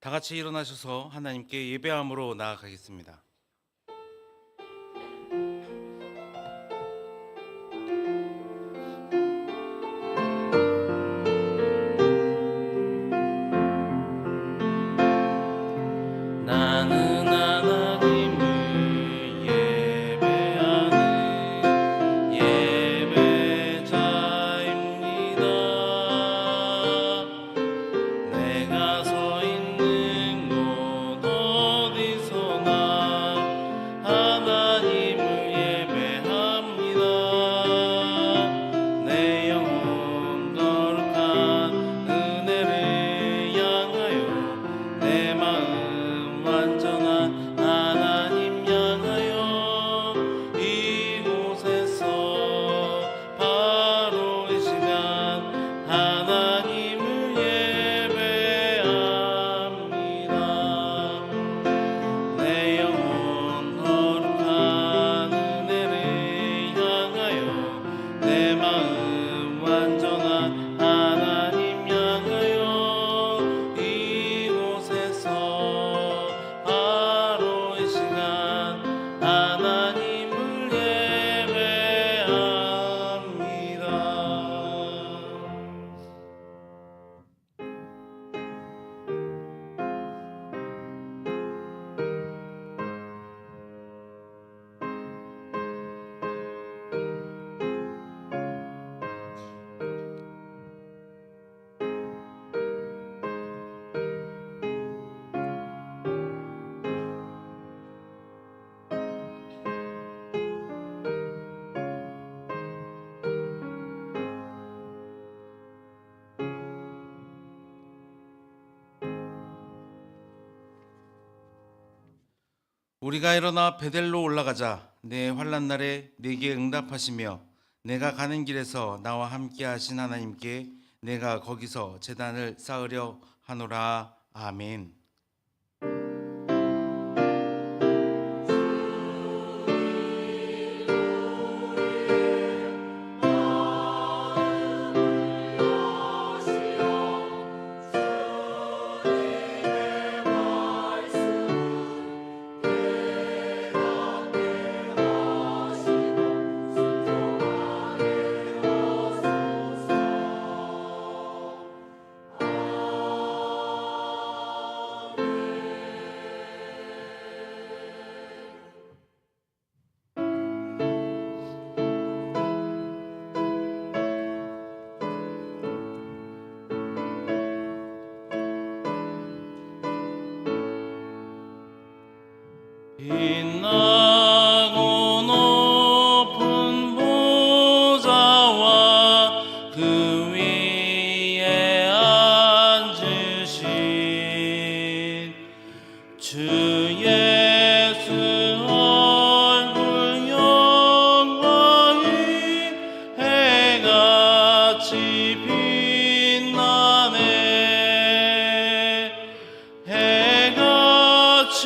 다 같이 일어나셔서 하나님께 예배함으로 나아가겠습니다. 나는 하나님을 예배하는 예배자입니다. 내가 서 있는 곳 어디서나 하나님을 예배합니다. 내 영혼 거룩한 은혜를 향하여 내 마음 완전한 하나님 향하여 이곳에서 바로 이 시간 하나님을 예배합니다. 내 영혼 거룩한 은혜를 향하여 내 마음 완전한 하나님 향하여 이곳에서 바로 이 시간 하나님을 예배합니다. 우리가 일어나 베델로 올라가자. 내 환난 날에 내게 응답하시며 내가 가는 길에서 나와 함께 하신 하나님께 내가 거기서 제단을 쌓으려 하노라. 아멘. 빛나고 높은 보좌와 그 위에 앉으신 주 예수 얼굴 영광이 해같이 빛나네. 해같이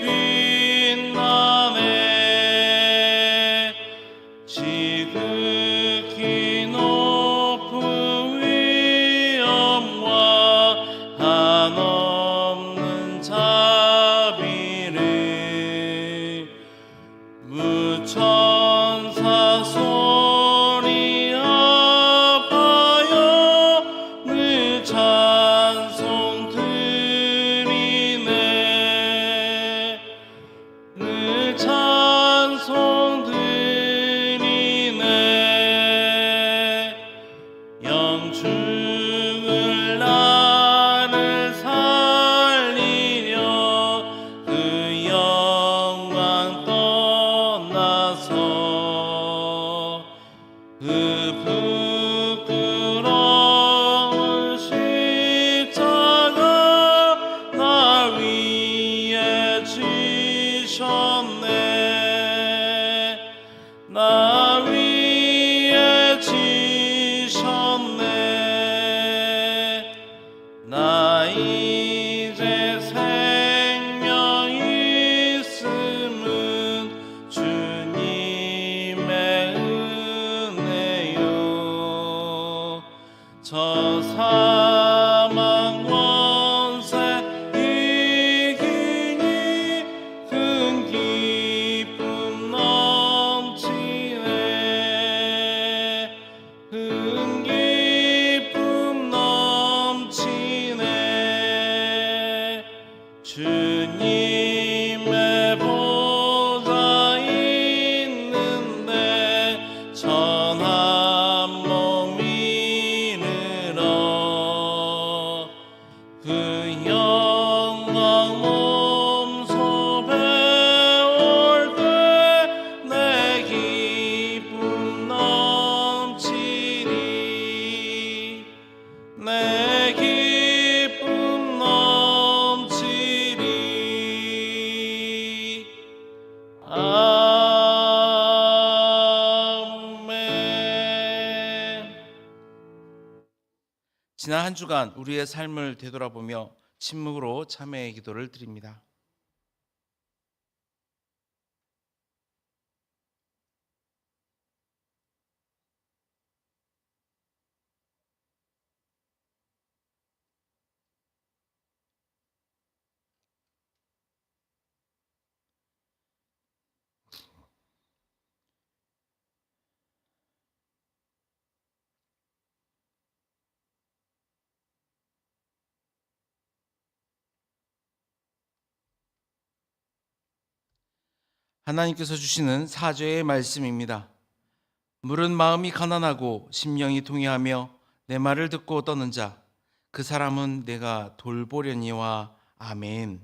빛나네. 지극히 높은 위엄과 한없는 자비를 무천사 소리하여 늘 찬송 드리네. 늘 찬송 드리네. 영중을 나를 살리려 그 영광 떠나서 그 부끄러운 십자가 나 위에 지셨네. 나 위에 지셨네. 나 이제 생명 있음은 주님의 은혜요. 저 사망 원세 지난 한 주간 우리의 삶을 되돌아보며 침묵으로 참회의 기도를 드립니다. 하나님께서 주시는 사죄의 말씀입니다. 물은 마음이 가난하고 심령이 통회하며 내 말을 듣고 떠는 자, 그 사람은 내가 돌보려니와. 아멘.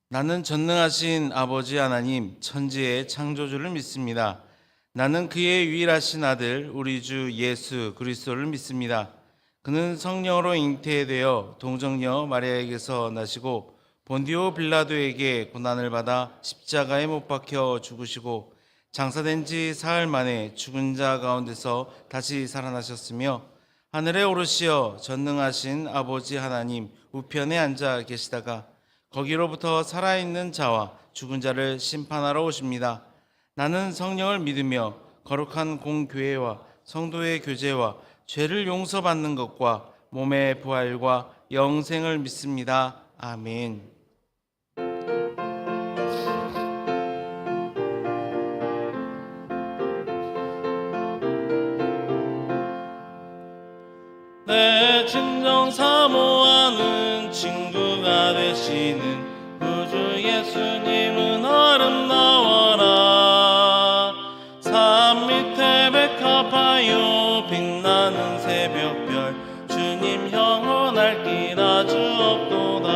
나는 전능하신 아버지 하나님, 천지의 창조주를 믿습니다. 나는 그의 유일하신 아들 우리 주 예수 그리스도를 믿습니다. 그는 성령으로 잉태되어 동정녀 마리아에게서 나시고 본디오 빌라도에게 고난을 받아 십자가에 못 박혀 죽으시고 장사된 지 사흘 만에 죽은 자 가운데서 다시 살아나셨으며 하늘에 오르시어 전능하신 아버지 하나님 우편에 앉아 계시다가 거기로부터 살아있는 자와 죽은 자를 심판하러 오십니다. 나는 성령을 믿으며 거룩한 공교회와 성도의 교제와 죄를 용서받는 것과 몸의 부활과 영생을 믿습니다. 아멘. 내 진정 사모하는 친구가 되시는 구주 예수님은 아름다워라. 산 밑에 백합하여 빛나는 새벽별 주님 영원할 길 아주 없도다.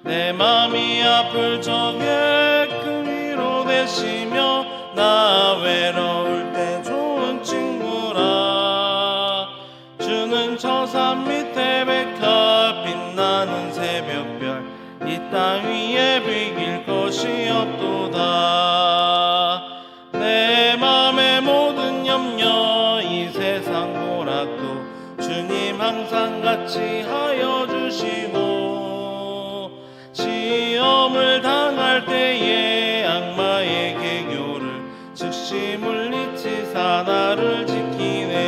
내 맘이 아플 적에 그 위로 되시며 나 외로울 때 좋은 친구라. 주는 저 산 밑에 백합 빛나는 새벽별 이 땅 위에 비길 것이 없도다. 내 맘의 모든 염려 이 세상 고락도 주님 항상 같이 하여 주시고 시험을 당할 때에 악마의 계교를 즉시 물리치사 나를 지키네.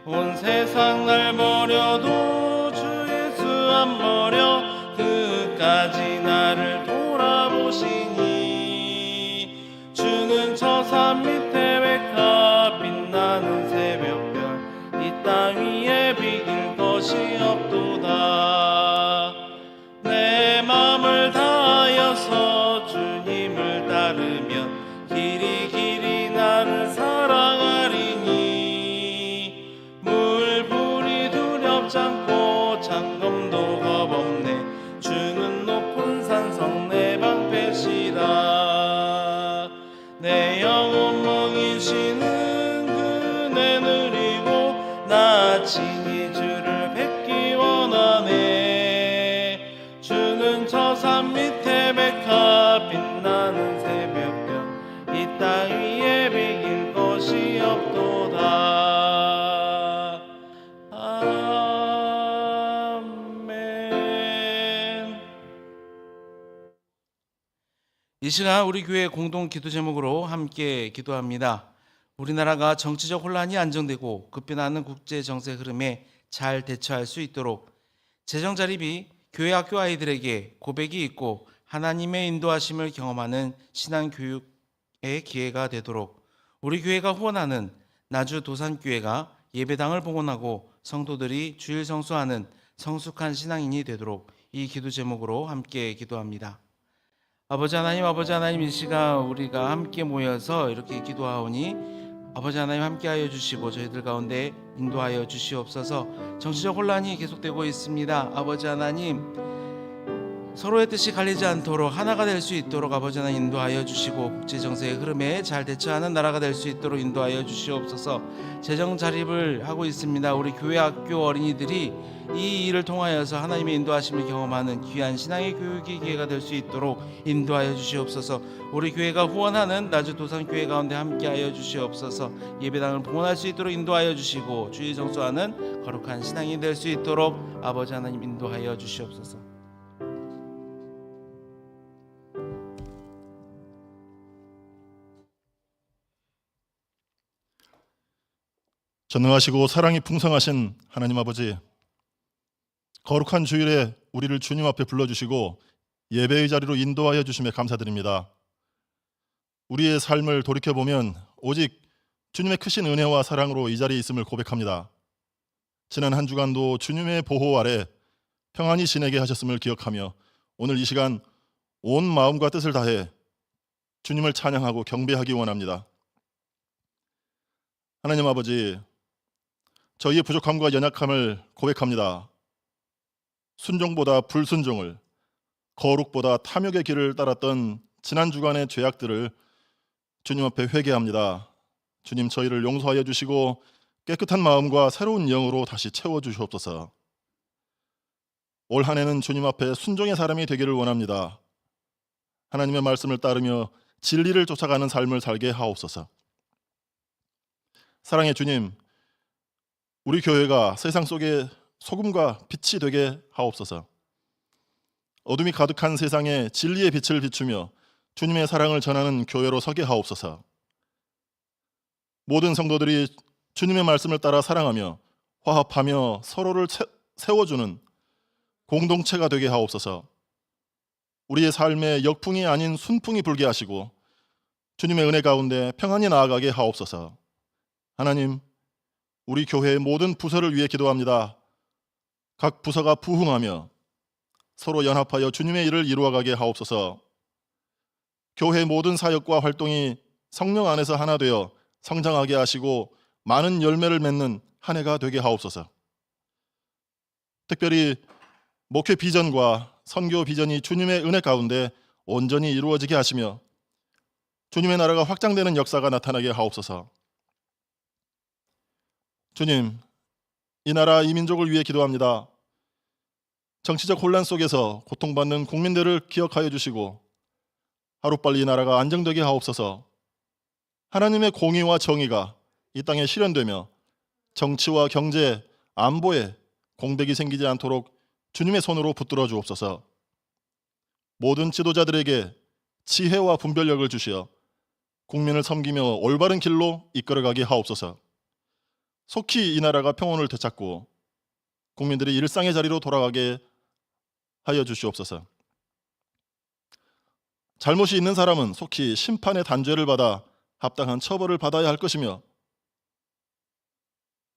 온 세상 날 버려도 주 예수 안 버려 끝까지 나를 돌아보시니. 주는 저 산 밑에 백합 빛나는 새벽별 이 땅 위에 비길 것이 없도다. 내 맘을 다하여서 주님을 따르면 길이 길이 나를 사랑하리니. 물불이 두렵지 않고 창검도 겁없네. 주는 높은 산성 내 방패시라. 내 영혼 먹이시는 그 은혜 누리고 나 친히 주를 뵙기 원하네. 주는 저 산 밑에 백합 빛나는 새벽별 이 땅 위에 비길 것이 없도다. 아멘. 이 시간 우리 교회 공동 기도 제목으로 함께 기도합니다. 우리나라가 정치적 혼란이 안정되고 급변하는 국제 정세 흐름에 잘 대처할 수 있도록 재정 자립이 교회 학교 아이들에게 고백이 있고 하나님의 인도하심을 경험하는 신앙 교육의 기회가 되도록 우리 교회가 후원하는 나주 도산교회가 예배당을 봉헌하고 성도들이 주일 성수하는 성숙한 신앙인이 되도록 이 기도 제목으로 함께 기도합니다. 아버지 하나님 이 시간 우리가 함께 모여서 이렇게 기도하오니 아버지 하나님 함께하여 주시고 저희들 가운데 인도하여 주시옵소서. 정치적 혼란이 계속되고 있습니다. 아버지 하나님 서로의 뜻이 갈리지 않도록 하나가 될 수 있도록 아버지 하나님 인도하여 주시고, 국제 정세의 흐름에 잘 대처하는 나라가 될 수 있도록 인도하여 주시옵소서. 재정 자립을 하고 있습니다. 우리 교회 학교 어린이들이 이 일을 통하여서 하나님의 인도하심을 경험하는 귀한 신앙의 교육의 기회가 될 수 있도록 인도하여 주시옵소서. 우리 교회가 후원하는 나주 도산교회 가운데 함께하여 주시옵소서. 예배당을 봉헌할 수 있도록 인도하여 주시고, 주의 정수하는 거룩한 신앙이 될 수 있도록 아버지 하나님 인도하여 주시옵소서. 전능하시고 사랑이 풍성하신 하나님 아버지, 거룩한 주일에 우리를 주님 앞에 불러주시고 예배의 자리로 인도하여 주심에 감사드립니다. 우리의 삶을 돌이켜보면 오직 주님의 크신 은혜와 사랑으로 이 자리에 있음을 고백합니다. 지난 한 주간도 주님의 보호 아래 평안히 지내게 하셨음을 기억하며 오늘 이 시간 온 마음과 뜻을 다해 주님을 찬양하고 경배하기 원합니다. 하나님 아버지, 저희의 부족함과 연약함을 고백합니다. 순종보다 불순종을, 거룩보다 탐욕의 길을 따랐던 지난 주간의 죄악들을 주님 앞에 회개합니다. 주님, 저희를 용서하여 주시고 깨끗한 마음과 새로운 영으로 다시 채워주시옵소서. 올 한 해는 주님 앞에 순종의 사람이 되기를 원합니다. 하나님의 말씀을 따르며 진리를 쫓아가는 삶을 살게 하옵소서. 사랑의 주님, 우리 교회가 세상 속에 소금과 빛이 되게 하옵소서. 어둠이 가득한 세상에 진리의 빛을 비추며 주님의 사랑을 전하는 교회로 서게 하옵소서. 모든 성도들이 주님의 말씀을 따라 사랑하며 화합하며 서로를 세워주는 공동체가 되게 하옵소서. 우리의 삶에 역풍이 아닌 순풍이 불게 하시고 주님의 은혜 가운데 평안히 나아가게 하옵소서. 하나님, 우리 교회의 모든 부서를 위해 기도합니다. 각 부서가 부흥하며 서로 연합하여 주님의 일을 이루어가게 하옵소서. 교회의 모든 사역과 활동이 성령 안에서 하나 되어 성장하게 하시고 많은 열매를 맺는 한 해가 되게 하옵소서. 특별히 목회 비전과 선교 비전이 주님의 은혜 가운데 온전히 이루어지게 하시며 주님의 나라가 확장되는 역사가 나타나게 하옵소서. 주님, 이 나라 이 민족을 위해 기도합니다. 정치적 혼란 속에서 고통받는 국민들을 기억하여 주시고 하루빨리 이 나라가 안정되게 하옵소서. 하나님의 공의와 정의가 이 땅에 실현되며 정치와 경제, 안보에 공백이 생기지 않도록 주님의 손으로 붙들어 주옵소서. 모든 지도자들에게 지혜와 분별력을 주시어 국민을 섬기며 올바른 길로 이끌어가게 하옵소서. 속히 이 나라가 평온을 되찾고 국민들이 일상의 자리로 돌아가게 하여 주시옵소서. 잘못이 있는 사람은 속히 심판의 단죄를 받아 합당한 처벌을 받아야 할 것이며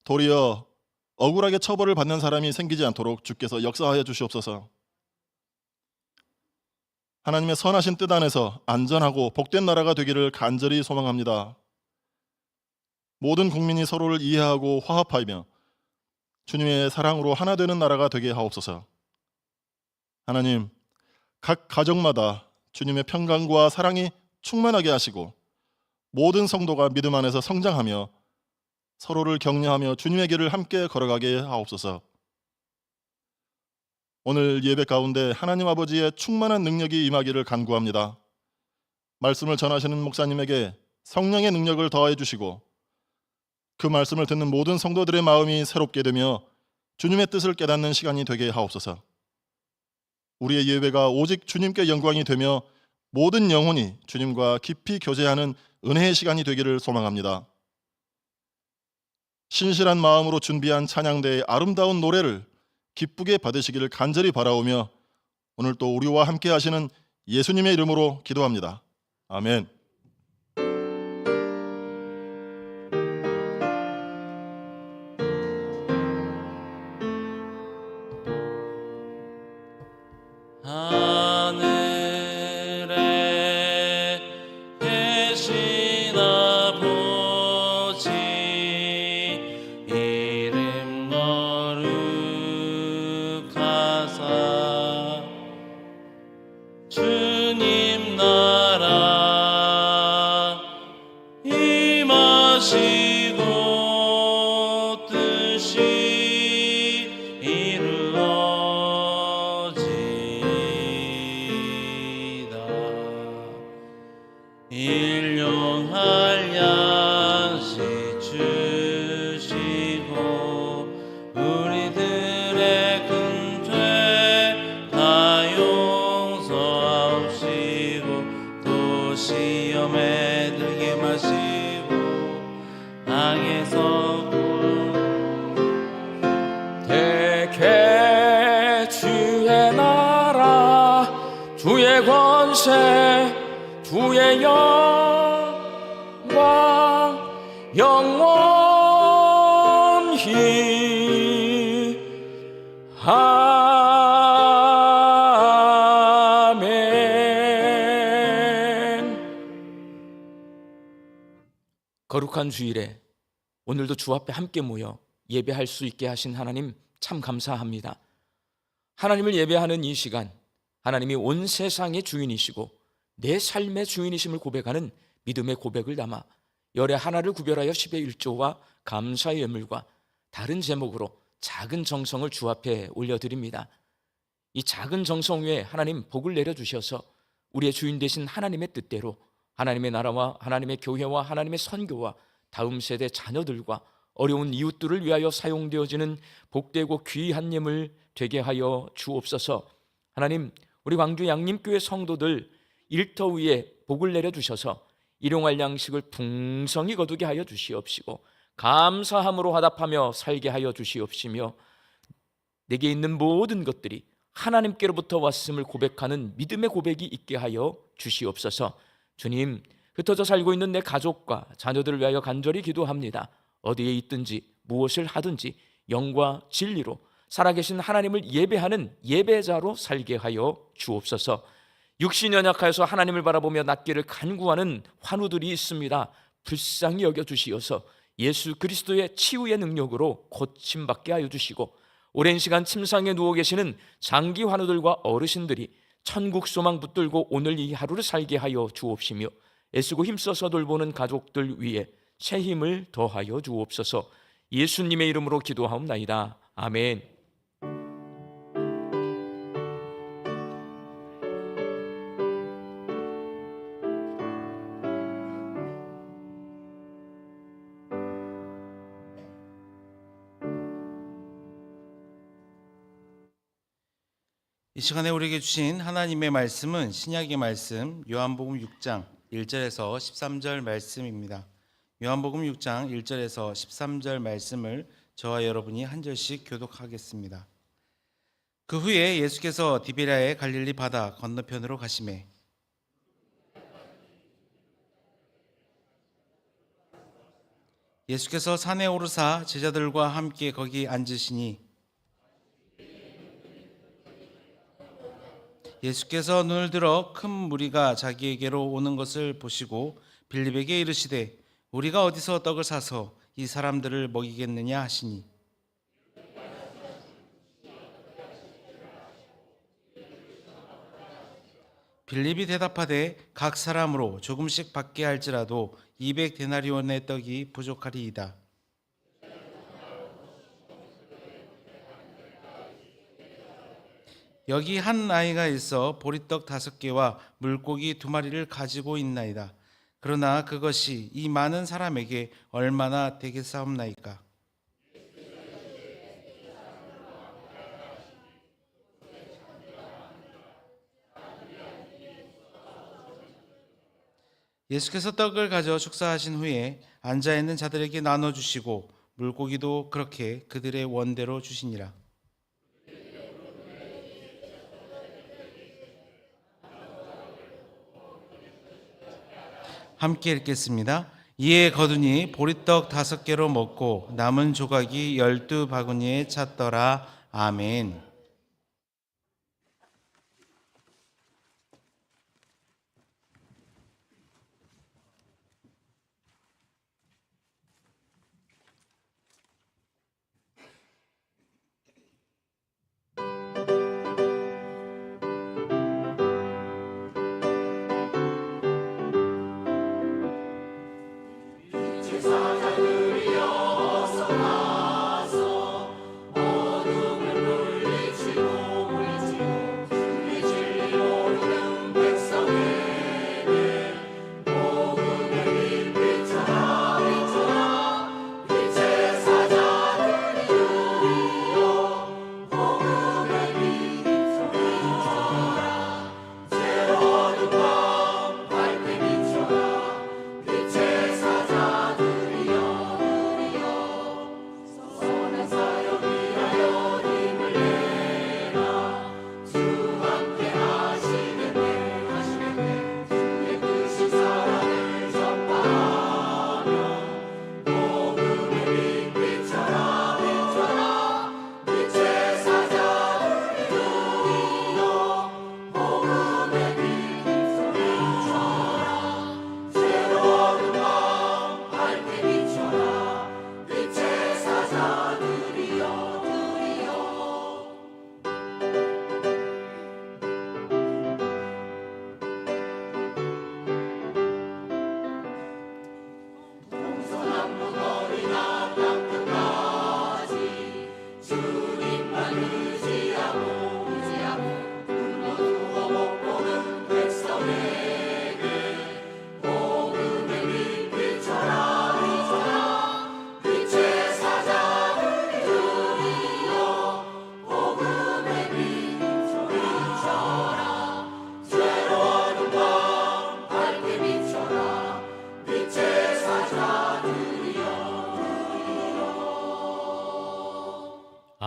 도리어 억울하게 처벌을 받는 사람이 생기지 않도록 주께서 역사하여 주시옵소서. 하나님의 선하신 뜻 안에서 안전하고 복된 나라가 되기를 간절히 소망합니다. 모든 국민이 서로를 이해하고 화합하며 주님의 사랑으로 하나 되는 나라가 되게 하옵소서. 하나님, 각 가정마다 주님의 평강과 사랑이 충만하게 하시고 모든 성도가 믿음 안에서 성장하며 서로를 격려하며 주님의 길을 함께 걸어가게 하옵소서. 오늘 예배 가운데 하나님 아버지의 충만한 능력이 임하기를 간구합니다. 말씀을 전하시는 목사님에게 성령의 능력을 더해 주시고 그 말씀을 듣는 모든 성도들의 마음이 새롭게 되며 주님의 뜻을 깨닫는 시간이 되게 하옵소서. 우리의 예배가 오직 주님께 영광이 되며 모든 영혼이 주님과 깊이 교제하는 은혜의 시간이 되기를 소망합니다. 신실한 마음으로 준비한 찬양대의 아름다운 노래를 기쁘게 받으시기를 간절히 바라오며 오늘 또 우리와 함께 하시는 예수님의 이름으로 기도합니다. 아멘. 하늘에 계신 아버지 이름 거룩하사 일용할 양식 주시고 우리들의 근죄 다 용서하옵시고 또 시험에 들게 마시고 악에서 대개 주의 나라 주의 권세 주의 영광 영원히 아멘. 거룩한 주일에 오늘도 주 앞에 함께 모여 예배할 수 있게 하신 하나님 참 감사합니다. 하나님을 예배하는 이 시간, 하나님이 온 세상의 주인이시고 내 삶의 주인이심을 고백하는 믿음의 고백을 담아 열의 하나를 구별하여 10의 1조와 감사의 예물과 다른 제목으로 작은 정성을 주 앞에 올려드립니다. 이 작은 정성 위에 하나님 복을 내려주셔서 우리의 주인 되신 하나님의 뜻대로 하나님의 나라와 하나님의 교회와 하나님의 선교와 다음 세대 자녀들과 어려운 이웃들을 위하여 사용되어지는 복되고 귀한 예물 되게 하여 주옵소서. 하나님, 우리 광주 양림교회 성도들 일터 위에 복을 내려주셔서 일용할 양식을 풍성히 거두게 하여 주시옵시고 감사함으로 화답하며 살게 하여 주시옵시며 내게 있는 모든 것들이 하나님께로부터 왔음을 고백하는 믿음의 고백이 있게 하여 주시옵소서. 주님, 흩어져 살고 있는 내 가족과 자녀들을 위하여 간절히 기도합니다. 어디에 있든지 무엇을 하든지 영과 진리로 살아계신 하나님을 예배하는 예배자로 살게 하여 주옵소서. 육신 연약하여서 하나님을 바라보며 낫기를 간구하는 환우들이 있습니다. 불쌍히 여겨주시어서 예수 그리스도의 치유의 능력으로 고침받게 하여 주시고 오랜 시간 침상에 누워 계시는 장기 환우들과 어르신들이 천국 소망 붙들고 오늘 이 하루를 살게 하여 주옵시며 애쓰고 힘써서 돌보는 가족들 위해 새 힘을 더하여 주옵소서. 예수님의 이름으로 기도하옵나이다. 아멘. 이 시간에 우리에게 주신 하나님의 말씀은 신약의 말씀 요한복음 6장 1절에서 13절 말씀입니다. 요한복음 6장 1절에서 13절 말씀을 저와 여러분이 한 절씩 교독하겠습니다. 그 후에 예수께서 디베랴의 갈릴리 바다 건너편으로 가시매 예수께서 산에 오르사 제자들과 함께 거기 앉으시니 예수께서 눈을 들어 큰 무리가 자기에게로 오는 것을 보시고 빌립에게 이르시되 우리가 어디서 떡을 사서 이 사람들을 먹이겠느냐 하시니 빌립이 대답하되 각 사람으로 조금씩 받게 할지라도 200데나리온의 떡이 부족하리이다. 여기 한 아이가 있어 보리떡 5개와 물고기 2마리를 가지고 있나이다. 그러나 그것이 이 많은 사람에게 얼마나 되겠사옵나이까. 예수께서 떡을 가져 축사하신 후에 앉아있는 자들에게 나눠주시고 물고기도 그렇게 그들의 원대로 주시니라. 함께 읽겠습니다. 이에 거두니 보리떡 5개로 먹고 남은 조각이 12바구니에 찼더라. 아멘. 사자들이 어서 가서 어둠을 물리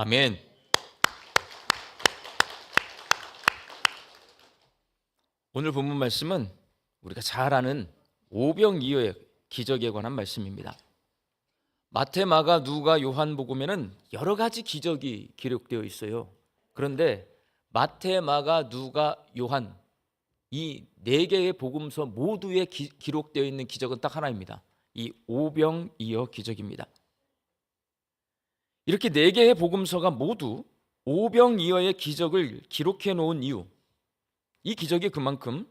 아멘. 오늘 본문 말씀은 우리가 잘 아는 오병이어의 기적에 관한 말씀입니다. 마태, 마가, 누가, 요한복음에는 여러 가지 기적이 기록되어 있어요. 그런데 마태, 마가, 누가, 요한 이 네 개의 복음서 모두에 기록되어 있는 기적은 딱 하나입니다. 이 오병이어 기적입니다. 이렇게 네 개의 복음서가 모두 오병이어의 기적을 기록해 놓은 이유, 이 기적이 그만큼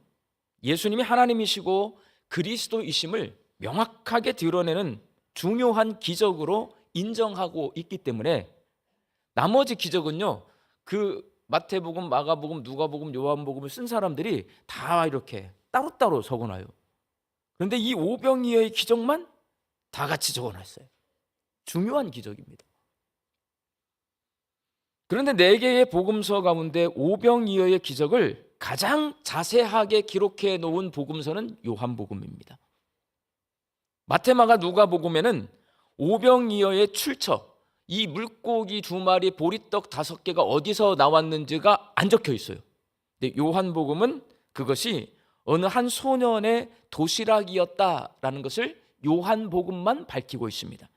예수님이 하나님이시고 그리스도이심을 명확하게 드러내는 중요한 기적으로 인정하고 있기 때문에 나머지 기적은요, 그 마태복음, 마가복음, 누가복음, 요한복음을 쓴 사람들이 다 이렇게 따로따로 적어놔요. 그런데 이 오병이어의 기적만 다 같이 적어놨어요. 중요한 기적입니다. 그런데 네 개의 복음서 가운데 오병이어의 기적을 가장 자세하게 기록해 놓은 복음서는 요한복음입니다. 마태, 마가, 누가복음에는 오병이어의 출처, 이 물고기 2마리, 보리떡 5개가 어디서 나왔는지가 안 적혀 있어요. 근데 요한복음은 그것이 어느 한 소년의 도시락이었다라는 것을 요한복음만 밝히고 있습니다.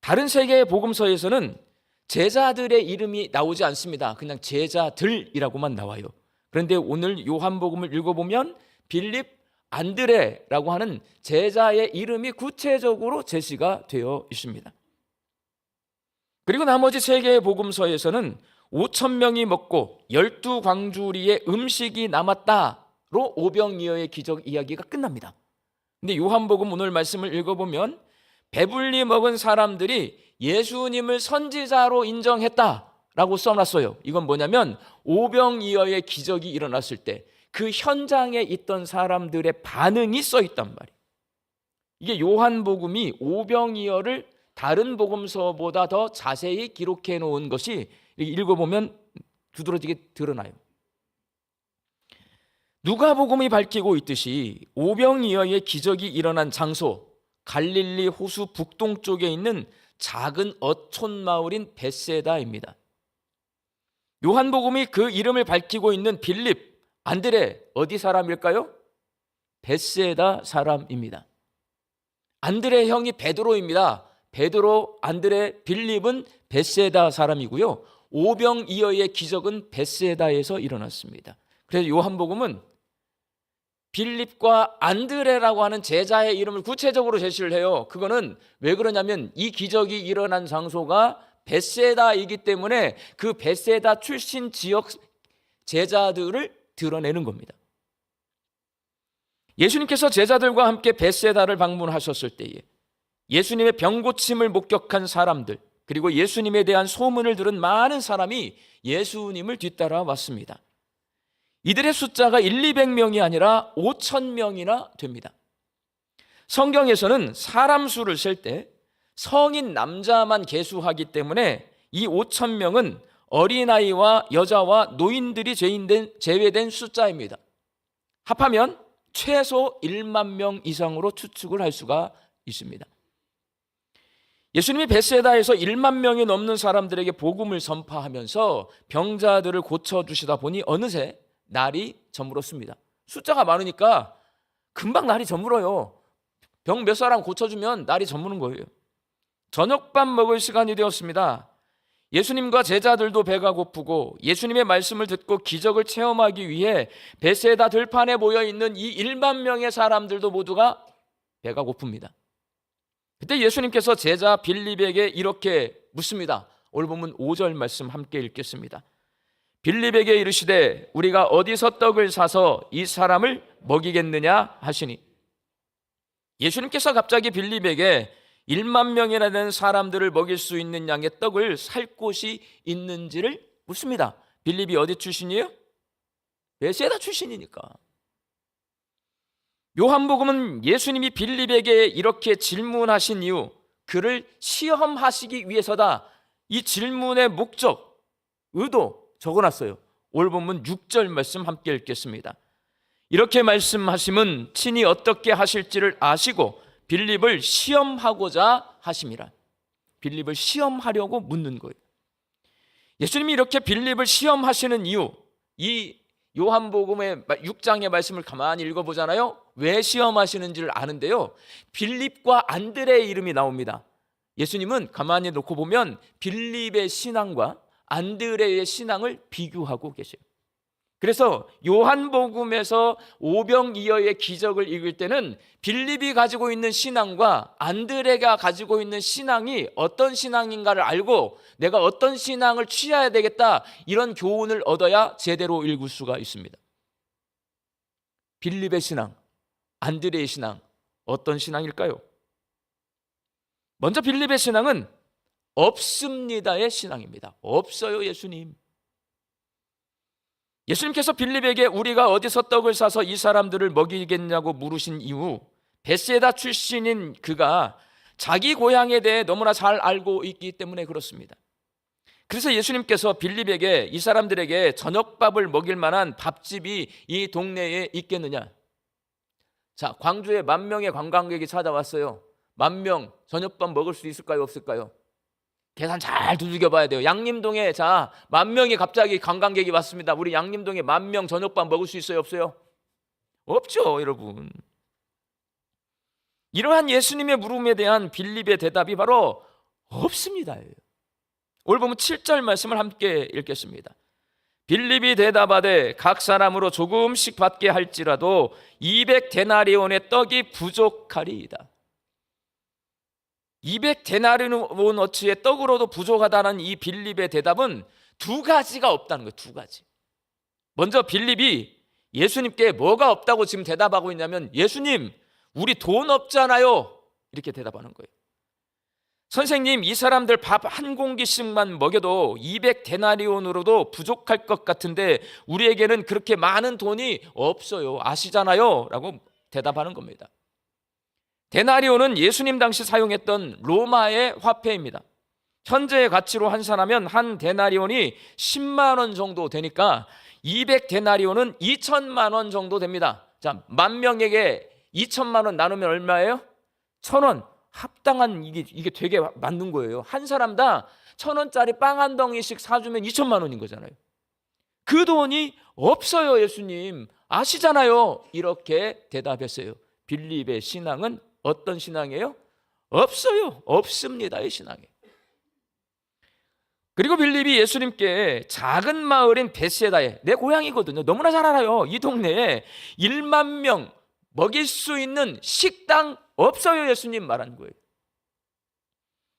다른 세 개의 복음서에서는 제자들의 이름이 나오지 않습니다. 그냥 제자들이라고만 나와요. 그런데 오늘 요한복음을 읽어보면 빌립, 안드레라고 하는 제자의 이름이 구체적으로 제시가 되어 있습니다. 그리고 나머지 세 개의 복음서에서는 5,000명이 먹고 12광주리에 음식이 남았다로 오병이어의 기적 이야기가 끝납니다. 근데 요한복음 오늘 말씀을 읽어보면 배불리 먹은 사람들이 예수님을 선지자로 인정했다라고 써놨어요. 이건 뭐냐면 오병이어의 기적이 일어났을 때 그 현장에 있던 사람들의 반응이 써있단 말이에요. 이게 요한복음이 오병이어를 다른 복음서보다 더 자세히 기록해 놓은 것이 읽어보면 두드러지게 드러나요. 누가복음이 밝히고 있듯이 오병이어의 기적이 일어난 장소, 갈릴리 호수 북동쪽에 있는 작은 어촌 마을인 벳세다입니다. 요한복음이 그 이름을 밝히고 있는 빌립, 안드레 어디 사람일까요? 벳세다 사람입니다. 안드레 형이 베드로입니다. 베드로, 안드레, 빌립은 벳세다 사람이고요. 오병이어의 기적은 벳세다에서 일어났습니다. 그래서 요한복음은 빌립과 안드레라고 하는 제자의 이름을 구체적으로 제시를 해요. 그거는 왜 그러냐면 이 기적이 일어난 장소가 벳세다이기 때문에 그 벳세다 출신 지역 제자들을 드러내는 겁니다. 예수님께서 제자들과 함께 벳세다를 방문하셨을 때에 예수님의 병고침을 목격한 사람들, 그리고 예수님에 대한 소문을 들은 많은 사람이 예수님을 뒤따라 왔습니다. 이들의 숫자가 200명이 아니라 5,000명이나 됩니다. 성경에서는 사람 수를 셀 때 성인 남자만 계수하기 때문에 이 5,000명은 어린아이와 여자와 노인들이 제외된 숫자입니다. 합하면 최소 1만 명 이상으로 추측을 할 수가 있습니다. 예수님이 벳세다에서 1만 명이 넘는 사람들에게 복음을 선포하면서 병자들을 고쳐주시다 보니 어느새 날이 저물었습니다. 숫자가 많으니까 금방 날이 저물어요. 병 몇 사람 고쳐주면 날이 저무는 거예요. 저녁밥 먹을 시간이 되었습니다. 예수님과 제자들도 배가 고프고 예수님의 말씀을 듣고 기적을 체험하기 위해 벳세다 들판에 모여있는 이 1만 명의 사람들도 모두가 배가 고픕니다. 그때 예수님께서 제자 빌립에게 이렇게 묻습니다. 오늘 본문 5절 말씀 함께 읽겠습니다. 빌립에게 이르시되 우리가 어디서 떡을 사서 이 사람을 먹이겠느냐 하시니, 예수님께서 갑자기 빌립에게 1만 명이나 되는 사람들을 먹일 수 있는 양의 떡을 살 곳이 있는지를 묻습니다. 빌립이 어디 출신이에요? 벳세다 출신이니까. 요한복음은 예수님이 빌립에게 이렇게 질문하신 이유, 그를 시험하시기 위해서다. 이 질문의 목적, 의도 적어놨어요. 오늘 본문 6절 말씀 함께 읽겠습니다. 이렇게 말씀하심은 친히 어떻게 하실지를 아시고 빌립을 시험하고자 하심이라. 빌립을 시험하려고 묻는 거예요. 예수님이 이렇게 빌립을 시험하시는 이유, 이 요한복음의 6장의 말씀을 가만히 읽어보잖아요. 왜 시험하시는지를 아는데요, 빌립과 안드레의 이름이 나옵니다. 예수님은 가만히 놓고 보면 빌립의 신앙과 안드레의 신앙을 비교하고 계세요. 그래서 요한복음에서 오병이어의 기적을 읽을 때는 빌립이 가지고 있는 신앙과 안드레가 가지고 있는 신앙이 어떤 신앙인가를 알고 내가 어떤 신앙을 취해야 되겠다, 이런 교훈을 얻어야 제대로 읽을 수가 있습니다. 빌립의 신앙, 안드레의 신앙, 어떤 신앙일까요? 먼저 빌립의 신앙은 없습니다의 신앙입니다. 없어요, 예수님. 예수님께서 빌립에게 우리가 어디서 떡을 사서 이 사람들을 먹이겠냐고 물으신 이후 베세다 출신인 그가 자기 고향에 대해 너무나 잘 알고 있기 때문에 그렇습니다. 그래서 예수님께서 빌립에게 이 사람들에게 저녁밥을 먹일 만한 밥집이 이 동네에 있겠느냐. 자, 광주에 10,000명의 관광객이 찾아왔어요. 10,000명 저녁밥 먹을 수 있을까요, 없을까요? 계산 잘 두들겨 봐야 돼요. 양림동에 10,000명이 갑자기 관광객이 왔습니다. 우리 양림동에 10,000명 저녁밥 먹을 수 있어요, 없어요? 없죠, 여러분. 이러한 예수님의 물음에 대한 빌립의 대답이 바로 없습니다. 오늘 보면 7절 말씀을 함께 읽겠습니다. 빌립이 대답하되 각 사람으로 조금씩 받게 할지라도 200데나리온의 떡이 부족하리이다. 200데나리온어치의 떡으로도 부족하다는 이 빌립의 대답은 두 가지가 없다는 거예요. 두 가지. 먼저 빌립이 예수님께 뭐가 없다고 지금 대답하고 있냐면, 예수님, 우리 돈 없잖아요, 이렇게 대답하는 거예요. 선생님, 이 사람들 밥 한 공기씩만 먹여도 200데나리온으로도 부족할 것 같은데 우리에게는 그렇게 많은 돈이 없어요, 아시잖아요, 라고 대답하는 겁니다. 데나리온은 예수님 당시 사용했던 로마의 화폐입니다. 현재의 가치로 환산하면 한 데나리온이 10만 원 정도 되니까 200데나리온은 2천만 원 정도 됩니다. 자, 10,000명에게 2천만 원 나누면 얼마예요? 1,000원. 합당한, 이게 되게 맞는 거예요. 한 사람당 1,000원짜리 빵 한 덩이씩 사주면 2천만 원인 거잖아요. 그 돈이 없어요, 예수님, 아시잖아요, 이렇게 대답했어요. 빌립의 신앙은 어떤 신앙이에요? 없어요, 없습니다의 신앙이에요. 그리고 빌립이 예수님께 작은 마을인 베세다에, 내 고향이거든요, 너무나 잘 알아요, 이 동네에 1만 명 먹일 수 있는 식당 없어요, 예수님 말한 거예요.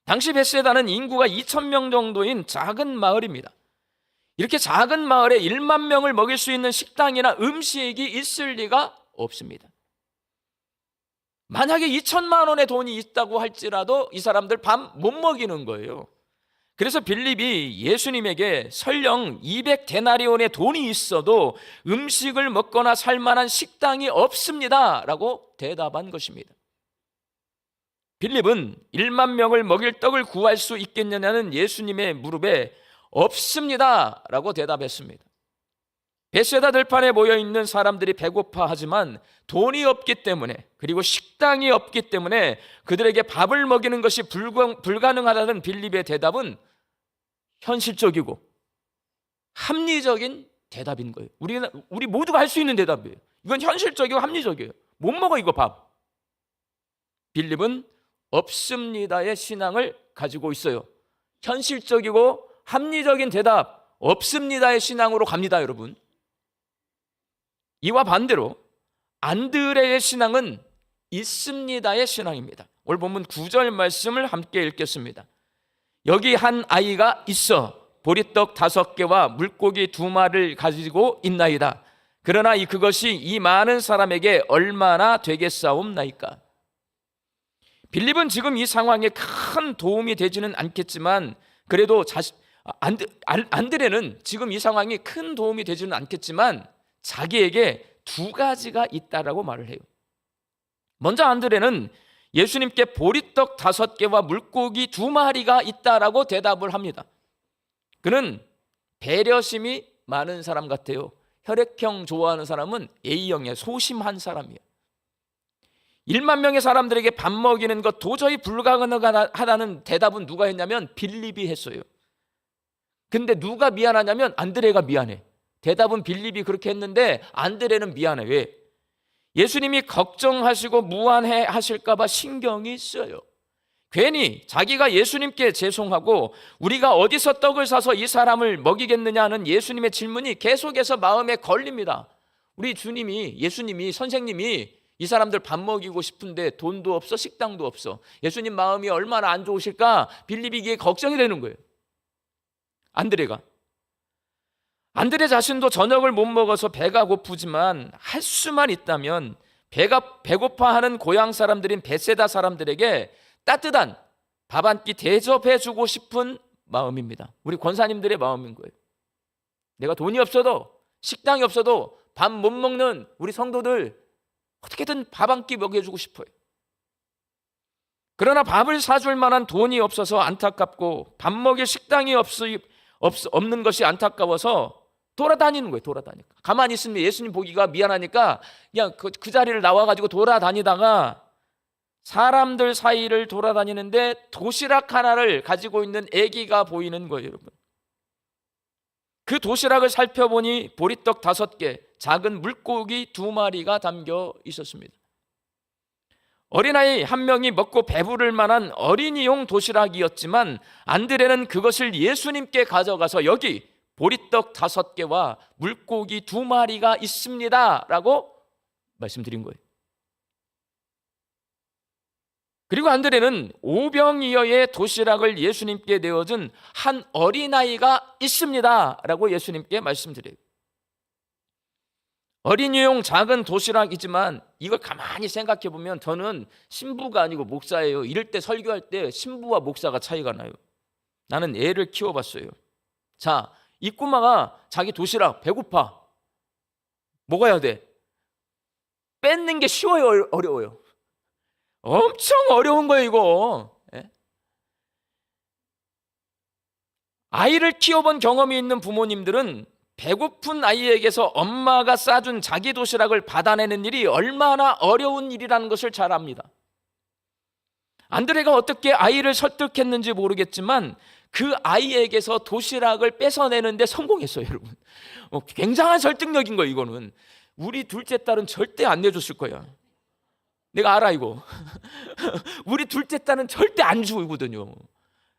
당시 베세다는 인구가 2,000명 정도인 작은 마을입니다. 이렇게 작은 마을에 1만 명을 먹일 수 있는 식당이나 음식이 있을 리가 없습니다. 만약에 2천만 원의 돈이 있다고 할지라도 이 사람들 밥 못 먹이는 거예요. 그래서 빌립이 예수님에게 설령 200데나리온의 돈이 있어도 음식을 먹거나 살 만한 식당이 없습니다 라고 대답한 것입니다. 빌립은 1만 명을 먹일 떡을 구할 수 있겠느냐는 예수님의 무릎에 없습니다 라고 대답했습니다. 베세다 들판에 모여있는 사람들이 배고파하지만 돈이 없기 때문에, 그리고 식당이 없기 때문에 그들에게 밥을 먹이는 것이 불가능하다는 빌립의 대답은 현실적이고 합리적인 대답인 거예요. 우리 모두가 할 수 있는 대답이에요. 이건 현실적이고 합리적이에요. 못 먹어, 이거 밥. 빌립은 없습니다의 신앙을 가지고 있어요. 현실적이고 합리적인 대답, 없습니다의 신앙으로 갑니다, 여러분. 이와 반대로 안드레의 신앙은 있습니다의 신앙입니다. 오늘 본문 9절 말씀을 함께 읽겠습니다. 여기 한 아이가 있어 보리떡 5개와 물고기 2마리를 가지고 있나이다. 그러나 그것이 이 많은 사람에게 얼마나 되겠사옵나이까. 빌립은 지금 이 상황에 큰 도움이 되지는 않겠지만, 그래도 안드레는 지금 이 상황이 큰 도움이 되지는 않겠지만 자기에게 2가지가 있다라고 말을 해요. 먼저 안드레는 예수님께 보리떡 5개와 물고기 2마리가 있다라고 대답을 합니다. 그는 배려심이 많은 사람 같아요. 혈액형 좋아하는 사람은 A형이에요. 소심한 사람이에요. 1만 명의 사람들에게 밥 먹이는 것 도저히 불가능하다는 대답은 누가 했냐면 빌립이 했어요. 근데 누가 미안하냐면 안드레가 미안해. 대답은 빌립이 그렇게 했는데 안드레는 미안해. 왜? 예수님이 걱정하시고 무안해 하실까 봐 신경이 써요. 괜히 자기가 예수님께 죄송하고 우리가 어디서 떡을 사서 이 사람을 먹이겠느냐 하는 예수님의 질문이 계속해서 마음에 걸립니다. 우리 예수님이 선생님이 이 사람들 밥 먹이고 싶은데 돈도 없어, 식당도 없어. 예수님 마음이 얼마나 안 좋으실까? 빌립이 이게 걱정이 되는 거예요. 안드레 자신도 저녁을 못 먹어서 배가 고프지만 할 수만 있다면 배고파하는 고향 사람들인 베세다 사람들에게 따뜻한 밥 한 끼 대접해주고 싶은 마음입니다. 우리 권사님들의 마음인 거예요. 내가 돈이 없어도, 식당이 없어도 밥 못 먹는 우리 성도들 어떻게든 밥 한 끼 먹여주고 싶어요. 그러나 밥을 사줄 만한 돈이 없어서 안타깝고 밥 먹일 식당이 없는 것이 안타까워서 돌아다니는 거예요. 돌아다니까. 가만히 있으면 예수님 보기가 미안하니까 그냥 그 자리를 나와가지고 돌아다니다가 사람들 사이를 돌아다니는데 도시락 하나를 가지고 있는 아기가 보이는 거예요, 여러분. 그 도시락을 살펴보니 보리떡 5개, 작은 물고기 2마리가 담겨 있었습니다. 어린아이 한 명이 먹고 배부를 만한 어린이용 도시락이었지만 안드레는 그것을 예수님께 가져가서 여기 보리떡 5개와 물고기 2마리가 있습니다 라고 말씀드린 거예요. 그리고 안드레는 오병이어의 도시락을 예수님께 내어준 한 어린아이가 있습니다 라고 예수님께 말씀드려요. 어린이용 작은 도시락이지만 이걸 가만히 생각해 보면 저는 신부가 아니고 목사예요. 이럴 때 설교할 때 신부와 목사가 차이가 나요. 나는 애를 키워봤어요. 자, 이 꼬마가 자기 도시락 배고파. 먹어야 돼. 뺏는 게 쉬워요, 어려워요? 엄청 어려운 거예요, 이거. 예? 아이를 키워본 경험이 있는 부모님들은 배고픈 아이에게서 엄마가 싸준 자기 도시락을 받아내는 일이 얼마나 어려운 일이라는 것을 잘 압니다. 안드레가 어떻게 아이를 설득했는지 모르겠지만 그 아이에게서 도시락을 뺏어내는데 성공했어요, 여러분. 굉장한 설득력인 거예요, 이거는. 우리 둘째 딸은 절대 안 내줬을 거야. 내가 알아, 이거. 우리 둘째 딸은 절대 안 주거든요.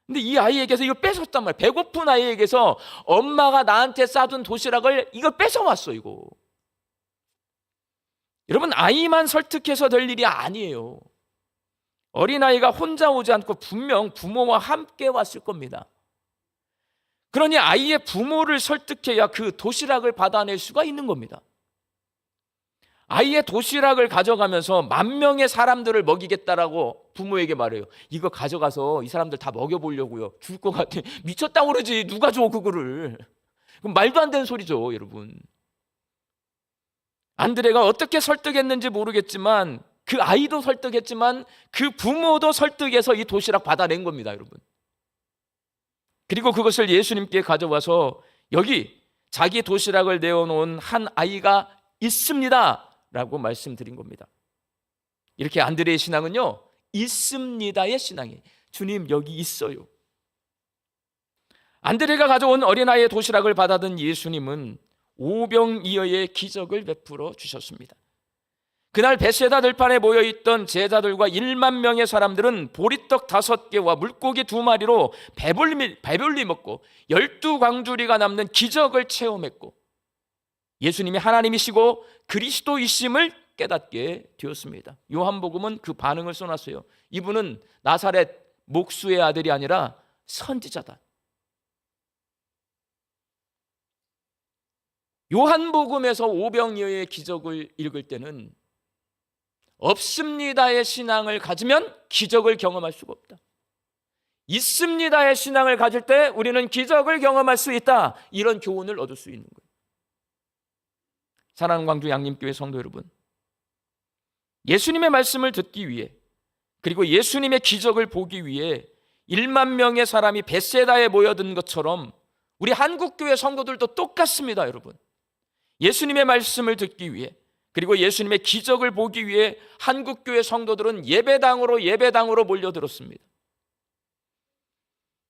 근데 이 아이에게서 이걸 뺏었단 말이에요. 배고픈 아이에게서 엄마가 나한테 싸준 도시락을 이걸 뺏어왔어, 이거. 여러분, 아이만 설득해서 될 일이 아니에요. 어린아이가 혼자 오지 않고 분명 부모와 함께 왔을 겁니다. 그러니 아이의 부모를 설득해야 그 도시락을 받아낼 수가 있는 겁니다. 아이의 도시락을 가져가면서 10,000명의 사람들을 먹이겠다라고 부모에게 말해요. 이거 가져가서 이 사람들 다 먹여보려고요. 죽을 것 같아. 미쳤다고 그러지. 누가 줘 그거를. 그럼 말도 안 되는 소리죠, 여러분. 안드레가 어떻게 설득했는지 모르겠지만 그 아이도 설득했지만 그 부모도 설득해서 이 도시락 받아낸 겁니다, 여러분. 그리고 그것을 예수님께 가져와서 여기 자기 도시락을 내어놓은 한 아이가 있습니다 라고 말씀드린 겁니다. 이렇게 안드레의 신앙은요, 있습니다의 신앙이에요. 주님 여기 있어요. 안드레가 가져온 어린아이의 도시락을 받아든 예수님은 오병이어의 기적을 베풀어 주셨습니다. 그날 베세다 들판에 모여있던 제자들과 1만 명의 사람들은 보리떡 5개와 물고기 2마리로 배불리 먹고 12광주리가 남는 기적을 체험했고 예수님이 하나님이시고 그리스도이심을 깨닫게 되었습니다. 요한복음은 그 반응을 써놨어요. 이분은 나사렛 목수의 아들이 아니라 선지자다. 요한복음에서 오병이어의 기적을 읽을 때는 없습니다의 신앙을 가지면 기적을 경험할 수가 없다. 있습니다의 신앙을 가질 때 우리는 기적을 경험할 수 있다. 이런 교훈을 얻을 수 있는 거예요. 사랑하는 광주 양림교회 성도 여러분, 예수님의 말씀을 듣기 위해 그리고 예수님의 기적을 보기 위해 1만 명의 사람이 베세다에 모여든 것처럼 우리 한국교회 성도들도 똑같습니다, 여러분. 예수님의 말씀을 듣기 위해 그리고 예수님의 기적을 보기 위해 한국교회 성도들은 예배당으로 몰려들었습니다.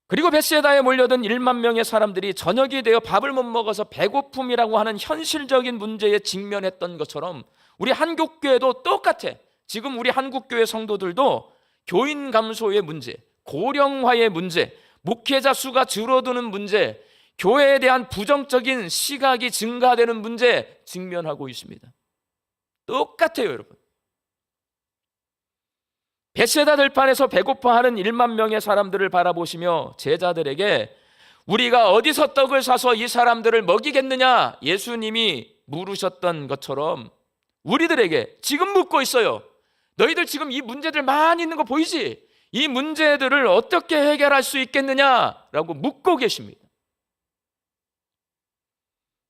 그리고 벳세다에 몰려든 1만 명의 사람들이 저녁이 되어 밥을 못 먹어서 배고픔이라고 하는 현실적인 문제에 직면했던 것처럼 우리 한국교회도 똑같아. 지금 우리 한국교회 성도들도 교인 감소의 문제, 고령화의 문제, 목회자 수가 줄어드는 문제, 교회에 대한 부정적인 시각이 증가되는 문제에 직면하고 있습니다. 똑같아요, 여러분. 벳세다 들판에서 배고파하는 1만 명의 사람들을 바라보시며 제자들에게 우리가 어디서 떡을 사서 이 사람들을 먹이겠느냐 예수님이 물으셨던 것처럼 우리들에게 지금 묻고 있어요. 너희들 지금 이 문제들 많이 있는 거 보이지? 이 문제들을 어떻게 해결할 수 있겠느냐라고 묻고 계십니다.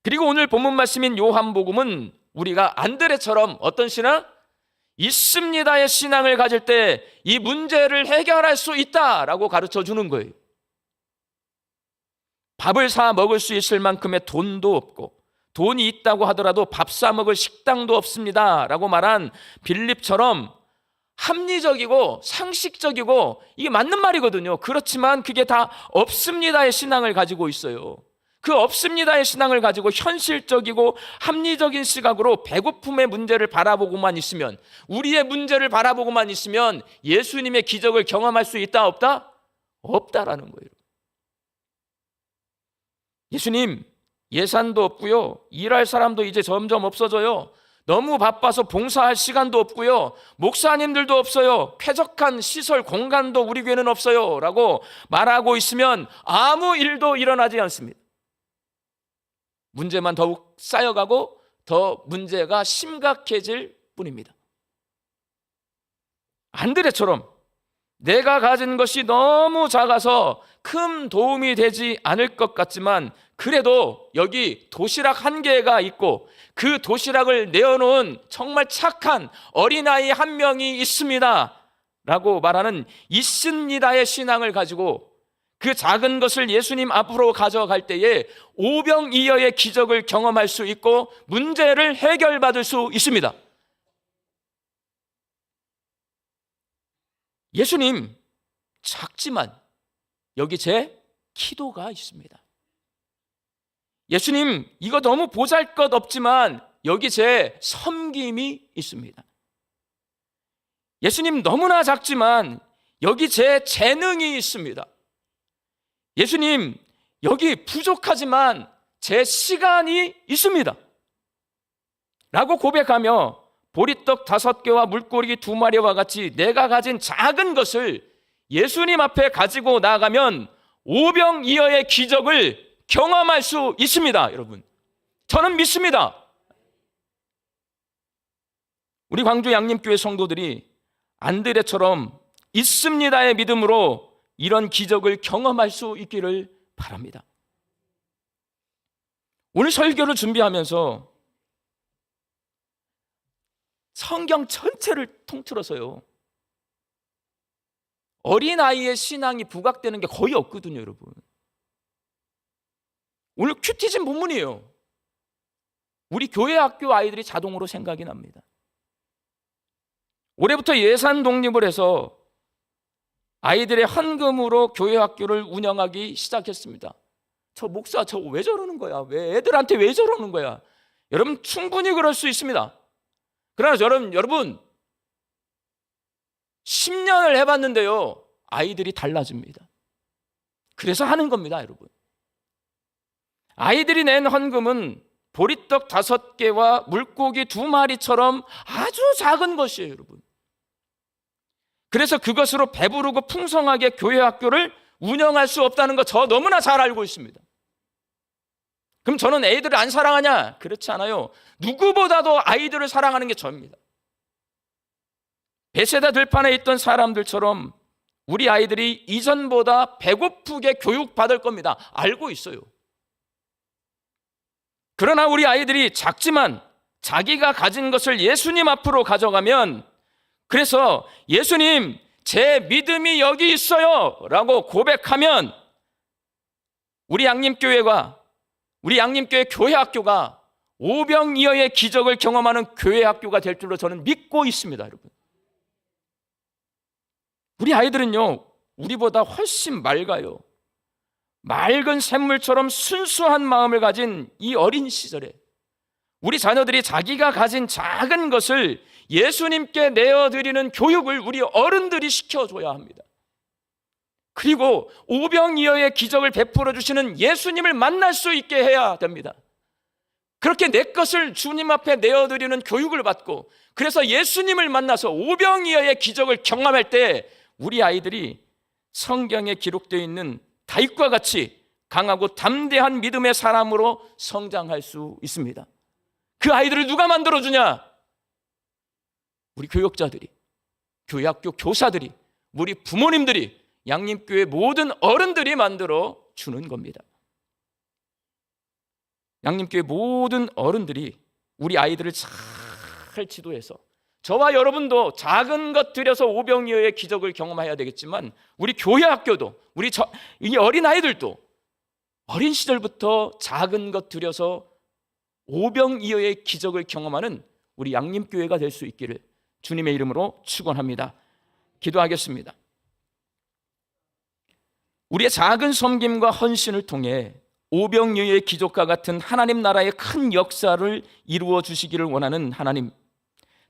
그리고 오늘 본문 말씀인 요한복음은 우리가 안드레처럼 어떤 신앙? 있습니다의 신앙을 가질 때 이 문제를 해결할 수 있다라고 가르쳐 주는 거예요. 밥을 사 먹을 수 있을 만큼의 돈도 없고 돈이 있다고 하더라도 밥 사 먹을 식당도 없습니다라고 말한 빌립처럼 합리적이고 상식적이고 이게 맞는 말이거든요. 그렇지만 그게 다 없습니다의 신앙을 가지고 있어요. 그 없습니다의 신앙을 가지고 현실적이고 합리적인 시각으로 배고픔의 문제를 바라보고만 있으면, 우리의 문제를 바라보고만 있으면 예수님의 기적을 경험할 수 있다 없다? 없다라는 거예요. 예수님 예산도 없고요, 일할 사람도 이제 점점 없어져요. 너무 바빠서 봉사할 시간도 없고요, 목사님들도 없어요, 쾌적한 시설 공간도 우리 교회는 없어요 라고 말하고 있으면 아무 일도 일어나지 않습니다. 문제만 더욱 쌓여가고 더 문제가 심각해질 뿐입니다. 안드레처럼 내가 가진 것이 너무 작아서 큰 도움이 되지 않을 것 같지만 그래도 여기 도시락 한 개가 있고 그 도시락을 내어놓은 정말 착한 어린아이 한 명이 있습니다 라고 말하는 있습니다의 신앙을 가지고 그 작은 것을 예수님 앞으로 가져갈 때에 오병이어의 기적을 경험할 수 있고 문제를 해결받을 수 있습니다. 예수님 작지만 여기 제 기도가 있습니다. 예수님 이거 너무 보잘것없지만 여기 제 섬김이 있습니다. 예수님 너무나 작지만 여기 제 재능이 있습니다. 예수님 여기 부족하지만 제 시간이 있습니다 라고 고백하며 보리떡 5개와 물고기 2마리와 같이 내가 가진 작은 것을 예수님 앞에 가지고 나아가면 오병이어의 기적을 경험할 수 있습니다. 여러분, 저는 믿습니다. 우리 광주 양림교회 성도들이 안드레처럼 있습니다의 믿음으로 이런 기적을 경험할 수 있기를 바랍니다. 오늘 설교를 준비하면서 성경 전체를 통틀어서요, 어린아이의 신앙이 부각되는 게 거의 없거든요, 여러분. 오늘 큐티즘 본문이에요. 우리 교회 학교 아이들이 자동으로 생각이 납니다. 올해부터 예산 독립을 해서 아이들의 헌금으로 교회 학교를 운영하기 시작했습니다. 저 목사 저거 왜 저러는 거야? 왜 애들한테 왜 저러는 거야? 여러분 충분히 그럴 수 있습니다. 그러나 여러분 10년을 해봤는데요, 아이들이 달라집니다. 그래서 하는 겁니다, 여러분. 아이들이 낸 헌금은 보리떡 5개와 물고기 2마리처럼 아주 작은 것이에요, 여러분. 그래서 그것으로 배부르고 풍성하게 교회 학교를 운영할 수 없다는 거 저 너무나 잘 알고 있습니다. 그럼 저는 애들을 안 사랑하냐? 그렇지 않아요. 누구보다도 아이들을 사랑하는 게 저입니다. 벳세다 들판에 있던 사람들처럼 우리 아이들이 이전보다 배고프게 교육받을 겁니다. 알고 있어요. 그러나 우리 아이들이 작지만 자기가 가진 것을 예수님 앞으로 가져가면, 그래서 예수님 제 믿음이 여기 있어요 라고 고백하면 우리 양림교회 교회 학교가 오병이어의 기적을 경험하는 교회 학교가 될 줄로 저는 믿고 있습니다, 여러분. 우리 아이들은요, 우리보다 훨씬 맑아요. 맑은 샘물처럼 순수한 마음을 가진 이 어린 시절에 우리 자녀들이 자기가 가진 작은 것을 예수님께 내어드리는 교육을 우리 어른들이 시켜줘야 합니다. 그리고 오병이어의 기적을 베풀어 주시는 예수님을 만날 수 있게 해야 됩니다. 그렇게 내 것을 주님 앞에 내어드리는 교육을 받고, 그래서 예수님을 만나서 오병이어의 기적을 경험할 때 우리 아이들이 성경에 기록되어 있는 다윗과 같이 강하고 담대한 믿음의 사람으로 성장할 수 있습니다. 그 아이들을 누가 만들어주냐? 우리 교육자들이, 교회 학교 교사들이, 우리 부모님들이, 양림교회 모든 어른들이 만들어 주는 겁니다. 양림교회 모든 어른들이 우리 아이들을 잘 지도해서, 저와 여러분도 작은 것 들여서 오병이어의 기적을 경험해야 되겠지만, 우리 교회 학교도, 이 어린 아이들도 어린 시절부터 작은 것 들여서 오병이어의 기적을 경험하는 우리 양림교회가 될 수 있기를 주님의 이름으로 축원합니다. 기도하겠습니다. 우리의 작은 섬김과 헌신을 통해 오병이어의 기적과 같은 하나님 나라의 큰 역사를 이루어 주시기를 원하는 하나님,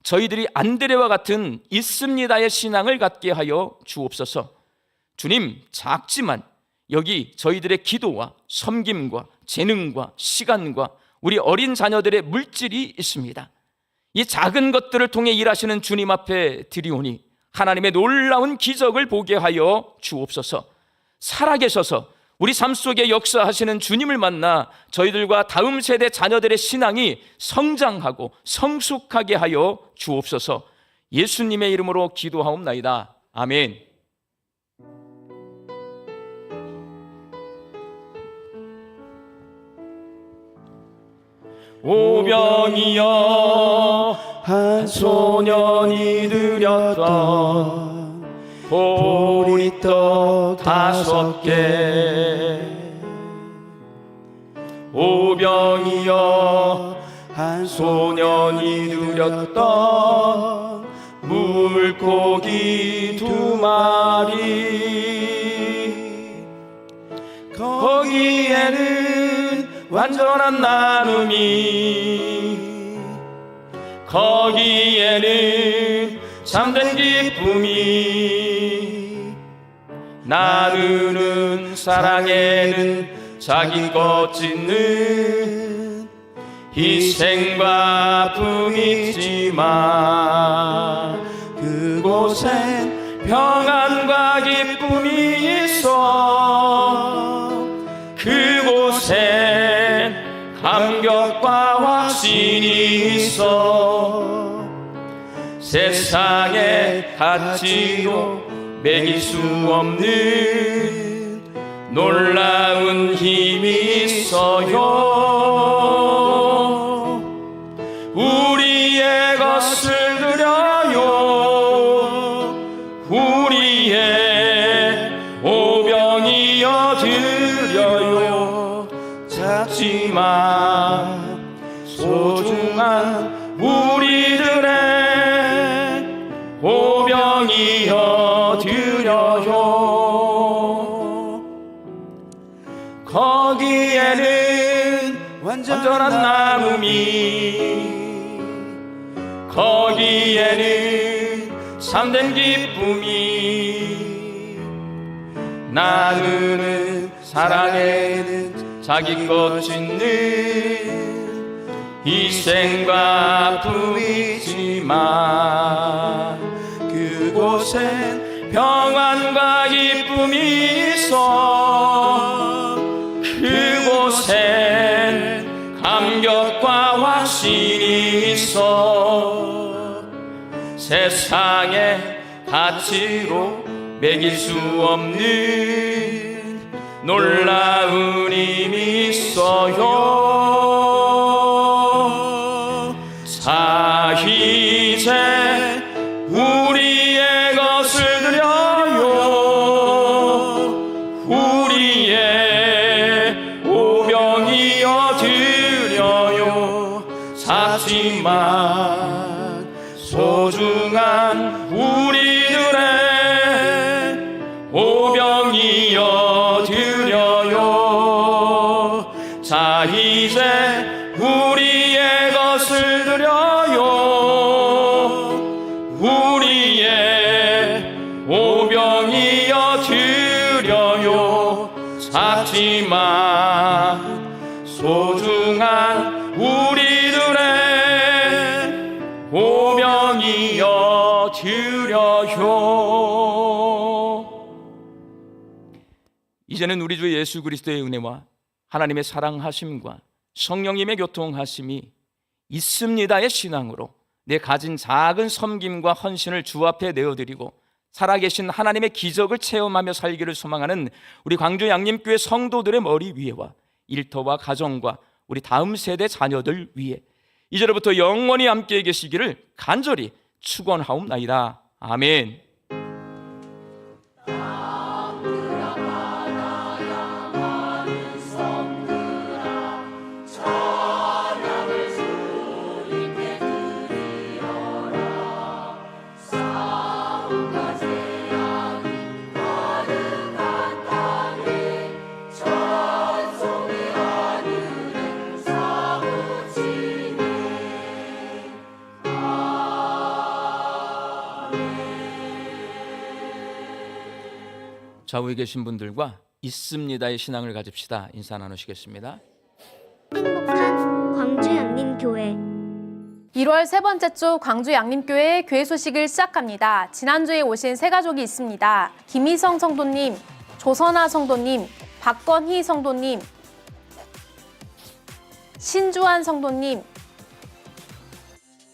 저희들이 안드레와 같은 있습니다의 신앙을 갖게 하여 주옵소서. 주님, 작지만 여기 저희들의 기도와 섬김과 재능과 시간과 우리 어린 자녀들의 물질이 있습니다. 이 작은 것들을 통해 일하시는 주님 앞에 드리오니 하나님의 놀라운 기적을 보게 하여 주옵소서. 살아계셔서 우리 삶 속에 역사하시는 주님을 만나 저희들과 다음 세대 자녀들의 신앙이 성장하고 성숙하게 하여 주옵소서. 예수님의 이름으로 기도하옵나이다. 아멘. 오병이어 한 소년이 드렸던 보리떡 5개, 오병이어 한 소년이 드렸던 물고기 2마리, 거기에는 완전한 나눔이, 거기에는 참된 기쁨이, 나누는 사랑에는 자기 것 짓는 희생과 아픔이 있지만, 그곳엔 평안과 기쁨이 있어. 그곳엔 감격과 확신이 있어. 세상의 가치로 매길 수 없는 놀라운 힘이 있어요. 우리의 것을 드려요. 우리의 오병이어 드려요. 작지만 소중한 우리들의 오병이어 드려요. 거기에는 완전한 나눔이, 거기에는 참된 기쁨이, 나누는 사랑에는 자기 것 짓는 희생과 아픔이 있지만, 그곳엔 평안과 기쁨이 있어. 그곳엔 감격과 확신이 있어. 세상의 가치로 매길 수 없는 놀라운 힘이 있어요. 자, 이제 우리의 것을 드려요. 우리의 오병이어 드려요. 소중한 우리들의 오병이어 드려요. 자 이제 우리의 것을 드려요. 우리의 오병이어 드려요. 작지만 소중한 우리들의 오병이어 드려요. 이제는 우리 주 예수 그리스도의 은혜와 하나님의 사랑하심과 성령님의 교통하심이 있습니다의 신앙으로 내 가진 작은 섬김과 헌신을 주 앞에 내어드리고 살아계신 하나님의 기적을 체험하며 살기를 소망하는 우리 광주 양림교회 성도들의 머리 위에와 일터와 가정과 우리 다음 세대 자녀들 위에 이제로부터 영원히 함께 계시기를 간절히 축원하옵나이다. 아멘. 좌우에 계신 분들과 있습니다의 신앙을 가집시다. 인사 나누시겠습니다. 행복한 광주 양림교회 1월 세 번째 주 광주 양림교회 교회 소식을 시작합니다. 지난주에 오신 세 가족이 있습니다. 김희성 성도님, 조선아 성도님, 박건희 성도님, 신주한 성도님,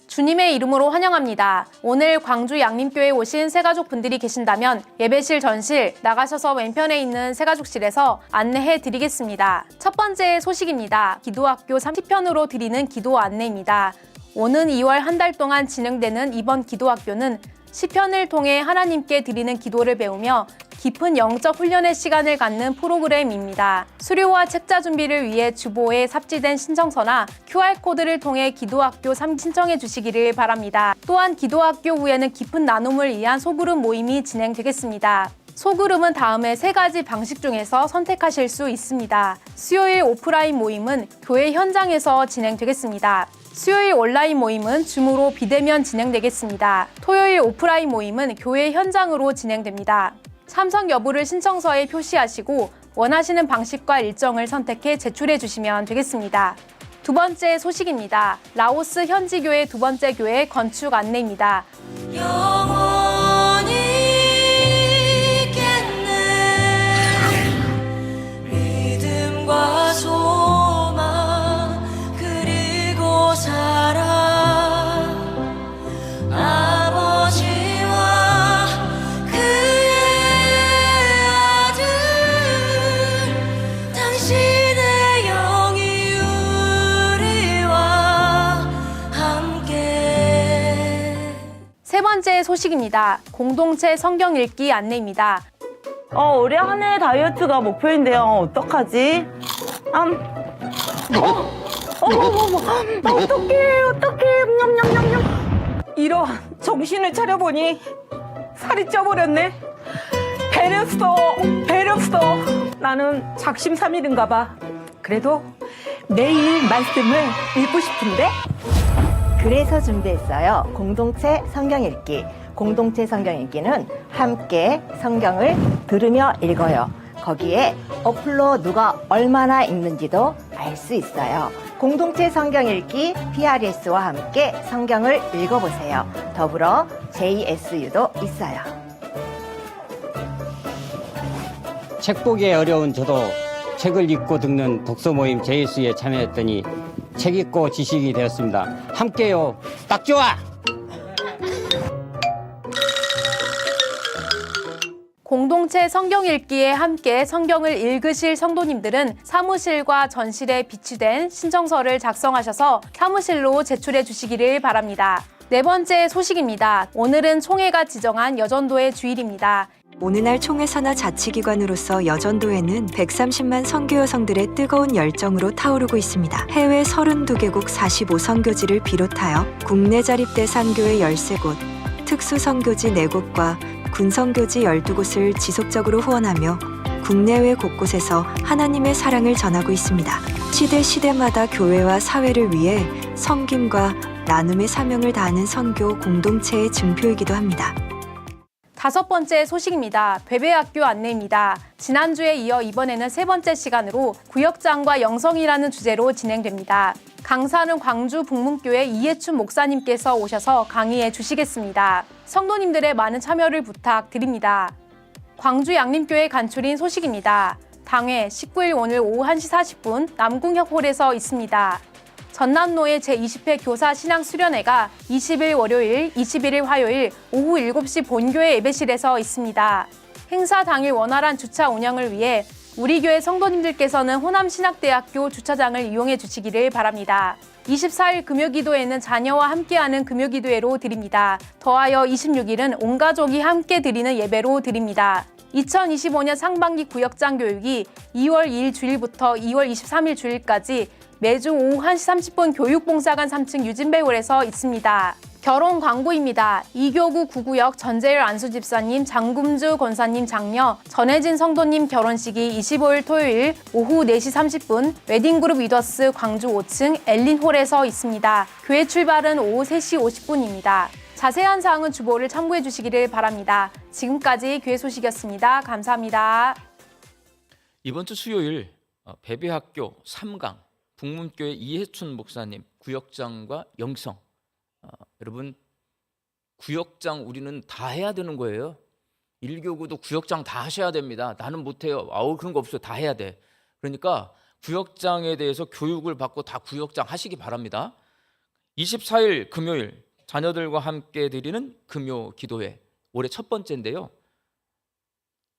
주님의 이름으로 환영합니다. 오늘 광주 양림교회에 오신 새가족 분들이 계신다면 예배실 전실 나가셔서 왼편에 있는 새가족실에서 안내해 드리겠습니다. 첫 번째 소식입니다. 기도학교 30편으로 드리는 기도 안내입니다. 오는 2월 한 달 동안 진행되는 이번 기도학교는 시편을 통해 하나님께 드리는 기도를 배우며 깊은 영적 훈련의 시간을 갖는 프로그램입니다. 수료와 책자 준비를 위해 주보에 삽지된 신청서나 QR코드를 통해 기도학교 신청해 주시기를 바랍니다. 또한 기도학교 후에는 깊은 나눔을 위한 소그룹 모임이 진행되겠습니다. 소그룹은 다음에 세 가지 방식 중에서 선택하실 수 있습니다. 수요일 오프라인 모임은 교회 현장에서 진행되겠습니다. 수요일 온라인 모임은 줌으로 비대면 진행되겠습니다. 토요일 오프라인 모임은 교회 현장으로 진행됩니다. 참석 여부를 신청서에 표시하시고 원하시는 방식과 일정을 선택해 제출해 주시면 되겠습니다. 두 번째 소식입니다. 라오스 현지교회 두 번째 교회 건축 안내입니다. 영원히 있겠네 믿음과 소망 그리고 사랑 아버지와 그의 아들 당신의 영이 우리와 함께. 세 번째 소식입니다. 공동체 성경 읽기 안내입니다. 올해 한 해 다이어트가 목표인데요. 어떡하지? 어떡해. 냠냠냠냠. 이런 정신을 차려보니 살이 쪄버렸네. 배렸어. 나는 작심삼일인가 봐. 그래도 매일 말씀을 읽고 싶은데? 그래서 준비했어요. 공동체 성경 읽기. 공동체 성경 읽기는 함께 성경을 들으며 읽어요. 거기에 어플로 누가 얼마나 읽는지도 알 수 있어요. 공동체 성경 읽기 PRS와 함께 성경을 읽어보세요. 더불어 JSU도 있어요. 책 보기에 어려운 저도 책을 읽고 듣는 독서 모임 JSU에 참여했더니 책 읽고 지식이 되었습니다. 함께요. 딱 좋아! 공동체 성경 읽기에 함께 성경을 읽으실 성도님들은 사무실과 전실에 비치된 신청서를 작성하셔서 사무실로 제출해 주시기를 바랍니다. 네 번째 소식입니다. 오늘은 총회가 지정한 여전도의 주일입니다. 오늘날 총회사나 자치기관으로서 여전도에는 130만 선교 여성들의 뜨거운 열정으로 타오르고 있습니다. 해외 32개국 45선교지를 비롯하여 국내 자립대 선교회 13곳, 특수선교지 4곳과 군선교지 12곳을 지속적으로 후원하며 국내외 곳곳에서 하나님의 사랑을 전하고 있습니다. 시대마다 교회와 사회를 위해 섬김과 나눔의 사명을 다하는 선교 공동체의 증표이기도 합니다. 5번째 소식입니다. 베베학교 안내입니다. 지난주에 이어 이번에는 3번째 시간으로 구역장과 영성이라는 주제로 진행됩니다. 강사는 광주 북문교회 이해춘 목사님께서 오셔서 강의해 주시겠습니다. 성도님들의 많은 참여를 부탁드립니다. 광주 양림교회 간추린 소식입니다. 당회 19일 오늘 오후 1시 40분 남궁역홀에서 있습니다. 전남로의 제20회 교사 신앙 수련회가 20일 월요일, 21일 화요일 오후 7시 본교회 예배실에서 있습니다. 행사 당일 원활한 주차 운영을 위해 우리 교회 성도님들께서는 호남신학대학교 주차장을 이용해 주시기를 바랍니다. 24일 금요기도에는 자녀와 함께하는 금요기도회로 드립니다. 더하여 26일은 온 가족이 함께 드리는 예배로 드립니다. 2025년 상반기 구역장 교육이 2월 2일 주일부터 2월 23일 주일까지 매주 오후 1시 30분 교육봉사관 3층 유진배홀에서 있습니다. 결혼 광고입니다. 이교구 9구역 전재열 안수집사님, 장금주 권사님 장녀, 전혜진 성도님 결혼식이 25일 토요일 오후 4시 30분 웨딩그룹 위더스 광주 5층 엘린홀에서 있습니다. 교회 출발은 오후 3시 50분입니다. 자세한 사항은 주보를 참고해 주시기를 바랍니다. 지금까지 교회 소식이었습니다. 감사합니다. 이번 주 수요일 베베학교 3강 북문교회 이해춘 목사님 구역장과 영성. 여러분 구역장 우리는 다 해야 되는 거예요. 1교구도 구역장 다 하셔야 됩니다. 나는 못해요. 그런 거 없어요. 다 해야 돼. 그러니까 구역장에 대해서 교육을 받고 다 구역장 하시기 바랍니다. 24일 금요일 자녀들과 함께 드리는 금요 기도회 올해 첫 번째인데요.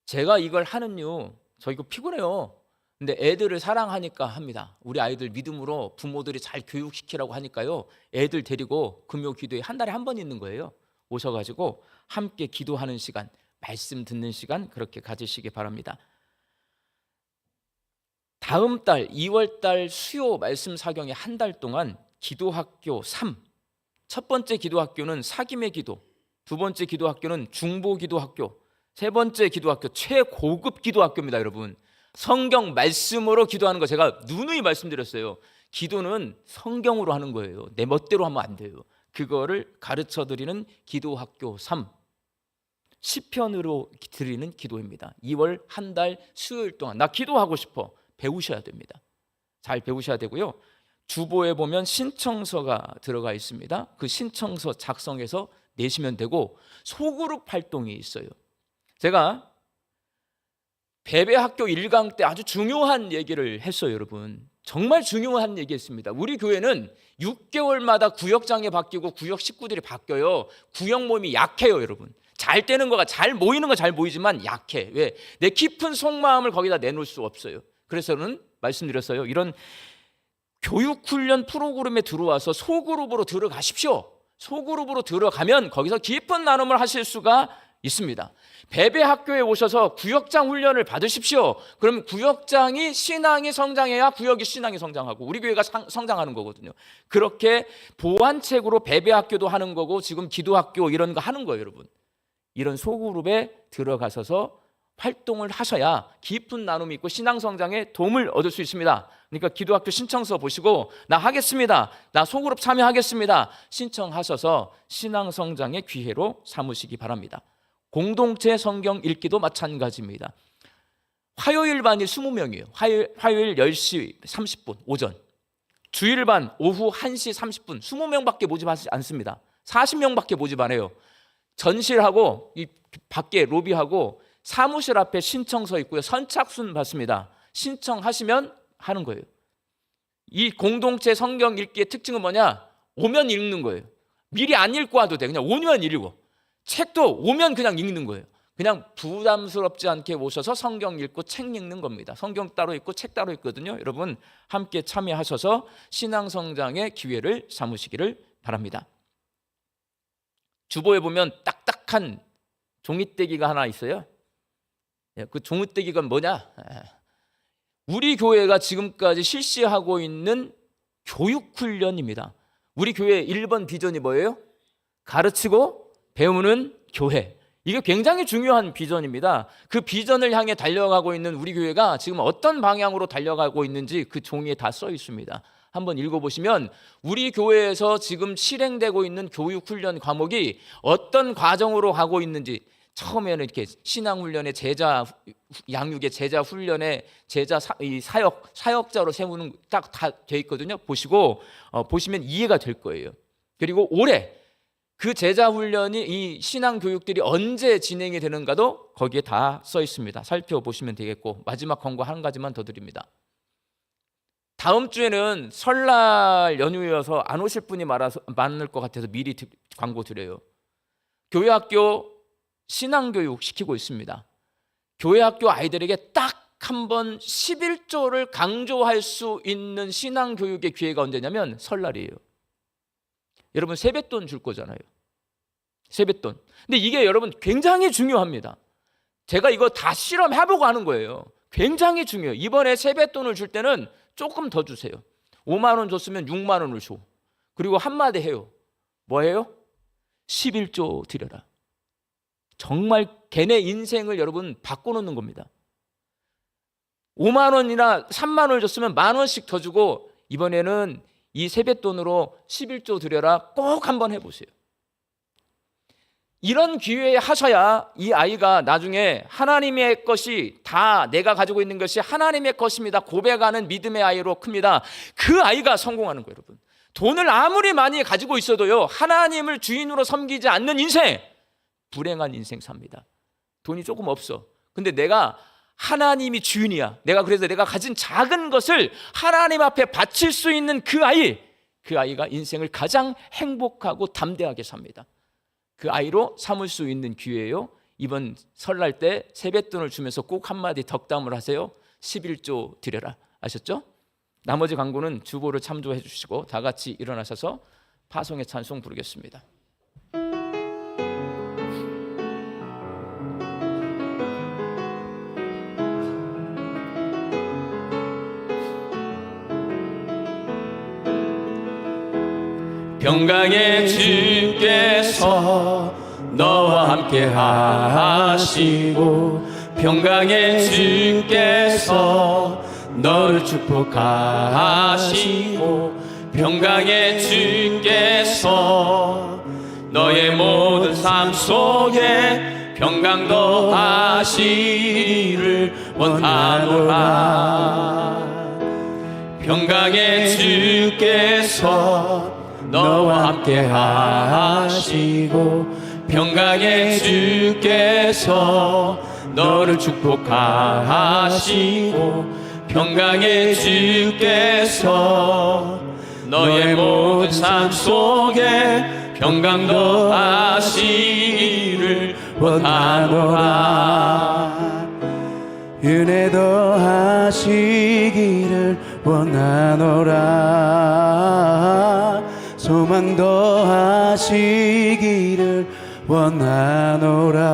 제가 이걸 하는 이유 저 이거 피곤해요. 근데 애들을 사랑하니까 합니다. 우리 아이들 믿음으로 부모들이 잘 교육시키라고 하니까요. 애들 데리고 금요 기도회 한 달에 한 번 있는 거예요. 오셔가지고 함께 기도하는 시간, 말씀 듣는 시간 그렇게 가지시기 바랍니다. 다음 달 2월 달 수요 말씀 사경의 한 달 동안 기도학교 3 첫 번째 기도학교는 사김의 기도, 두 번째 기도학교는 중보 기도학교, 세 번째 기도학교 최고급 기도학교입니다. 여러분 성경 말씀으로 기도하는 거 제가 누누이 말씀드렸어요. 기도는 성경으로 하는 거예요. 내 멋대로 하면 안 돼요. 그거를 가르쳐드리는 기도학교 3 시편으로 드리는 기도입니다. 2월 한 달 수요일 동안 나 기도하고 싶어 배우셔야 됩니다. 잘 배우셔야 되고요. 주보에 보면 신청서가 들어가 있습니다. 그 신청서 작성해서 내시면 되고 소그룹 활동이 있어요. 제가 베베학교 1강 때 아주 중요한 얘기를 했어요. 여러분 정말 중요한 얘기했습니다. 우리 교회는 6개월마다 구역장이 바뀌고 구역 식구들이 바뀌어요. 구역 모임이 약해요. 여러분 잘 되는 거가 잘 모이는 거 잘 모이지만 약해. 왜? 내 깊은 속마음을 거기다 내놓을 수 없어요. 그래서 저는 말씀드렸어요. 이런 교육훈련 프로그램에 들어와서 소그룹으로 들어가십시오. 소그룹으로 들어가면 거기서 깊은 나눔을 하실 수가 있습니다. 베베학교에 오셔서 구역장 훈련을 받으십시오. 그럼 구역장이 신앙이 성장해야 구역이 신앙이 성장하고 우리 교회가 성장하는 거거든요. 그렇게 보완책으로 베베학교도 하는 거고 지금 기도학교 이런 거 하는 거예요. 여러분 이런 소그룹에 들어가셔서 활동을 하셔야 깊은 나눔이 있고 신앙 성장에 도움을 얻을 수 있습니다. 그러니까 기도학교 신청서 보시고 나 하겠습니다. 나 소그룹 참여하겠습니다. 신청하셔서 신앙 성장의 기회로 삼으시기 바랍니다. 공동체 성경 읽기도 마찬가지입니다. 화요일반이 20명이에요. 화요일 10시 30분 오전. 주일반 오후 1시 30분 20명밖에 모집하지 않습니다. 40명밖에 모집 안 해요. 전실하고 이 밖에 로비하고 사무실 앞에 신청서 있고요. 선착순 받습니다. 신청하시면 하는 거예요. 이 공동체 성경 읽기의 특징은 뭐냐? 오면 읽는 거예요. 미리 안 읽고 와도 돼. 그냥 오면 읽고. 책도 오면 그냥 읽는 거예요. 그냥 부담스럽지 않게 오셔서 성경 읽고 책 읽는 겁니다. 성경 따로 있고 책 따로 있거든요. 여러분 함께 참여하셔서 신앙 성장의 기회를 삼으시기를 바랍니다. 주보에 보면 딱딱한 종이떼기가 하나 있어요. 그 종우떼기가 뭐냐? 우리 교회가 지금까지 실시하고 있는 교육훈련입니다. 우리 교회의 1번 비전이 뭐예요? 가르치고 배우는 교회. 이게 굉장히 중요한 비전입니다. 그 비전을 향해 달려가고 있는 우리 교회가 지금 어떤 방향으로 달려가고 있는지 그 종이에 다 써 있습니다. 한번 읽어보시면 우리 교회에서 지금 실행되고 있는 교육훈련 과목이 어떤 과정으로 가고 있는지, 처음에는 이렇게 신앙훈련의 제자 양육의 제자 훈련의 제자 사역자로 세우는 딱 다 돼 있거든요. 보시면 이해가 될 거예요. 그리고 올해 그 제자 훈련이 이 신앙 교육들이 언제 진행이 되는가도 거기에 다 써 있습니다. 살펴보시면 되겠고, 마지막 광고 한 가지만 더 드립니다. 다음 주에는 설날 연휴여서 안 오실 분이 많을 것 같아서 미리 광고 드려요. 교회 학교 신앙교육 시키고 있습니다. 교회 학교 아이들에게 딱 한 번 11조를 강조할 수 있는 신앙교육의 기회가 언제냐면 설날이에요. 여러분 세뱃돈 줄 거잖아요. 세뱃돈. 근데 이게 여러분 굉장히 중요합니다. 제가 이거 다 실험해보고 하는 거예요. 굉장히 중요해요. 이번에 세뱃돈을 줄 때는 조금 더 주세요. 5만 원 줬으면 6만 원을 줘. 그리고 한마디 해요. 뭐예요? 11조 드려라. 정말 걔네 인생을 여러분 바꿔놓는 겁니다. 5만 원이나 3만 원을 줬으면 만 원씩 더 주고 이번에는 이 세뱃돈으로 11조 드려라. 꼭 한번 해보세요. 이런 기회에 하셔야 이 아이가 나중에 하나님의 것이 다 내가 가지고 있는 것이 하나님의 것입니다 고백하는 믿음의 아이로 큽니다. 그 아이가 성공하는 거예요. 여러분, 돈을 아무리 많이 가지고 있어도요, 하나님을 주인으로 섬기지 않는 인생, 불행한 인생 삽니다. 돈이 조금 없어. 근데 내가 하나님이 주인이야. 그래서 내가 가진 작은 것을 하나님 앞에 바칠 수 있는 그 아이가 인생을 가장 행복하고 담대하게 삽니다. 그 아이로 삼을 수 있는 기회예요. 이번 설날 때 세뱃돈을 주면서 꼭 한마디 덕담을 하세요. 11조 드려라. 아셨죠? 나머지 광고는 주보를 참조해 주시고 다 같이 일어나셔서 파송의 찬송 부르겠습니다. 평강의 주께서 너와 함께 하시고, 평강의 주께서 너를 축복하시고, 평강의 주께서 너의 모든 삶 속에 평강 더하시기를 원하노라. 평강의 주께서 너와 함께 하시고, 평강의 주께서 너를 축복하시고, 평강의 주께서 너의 모든 삶 속에 평강 더하시기를 원하노라. 은혜 더하시기를 원하노라. 소망 더하시기를 원하노라.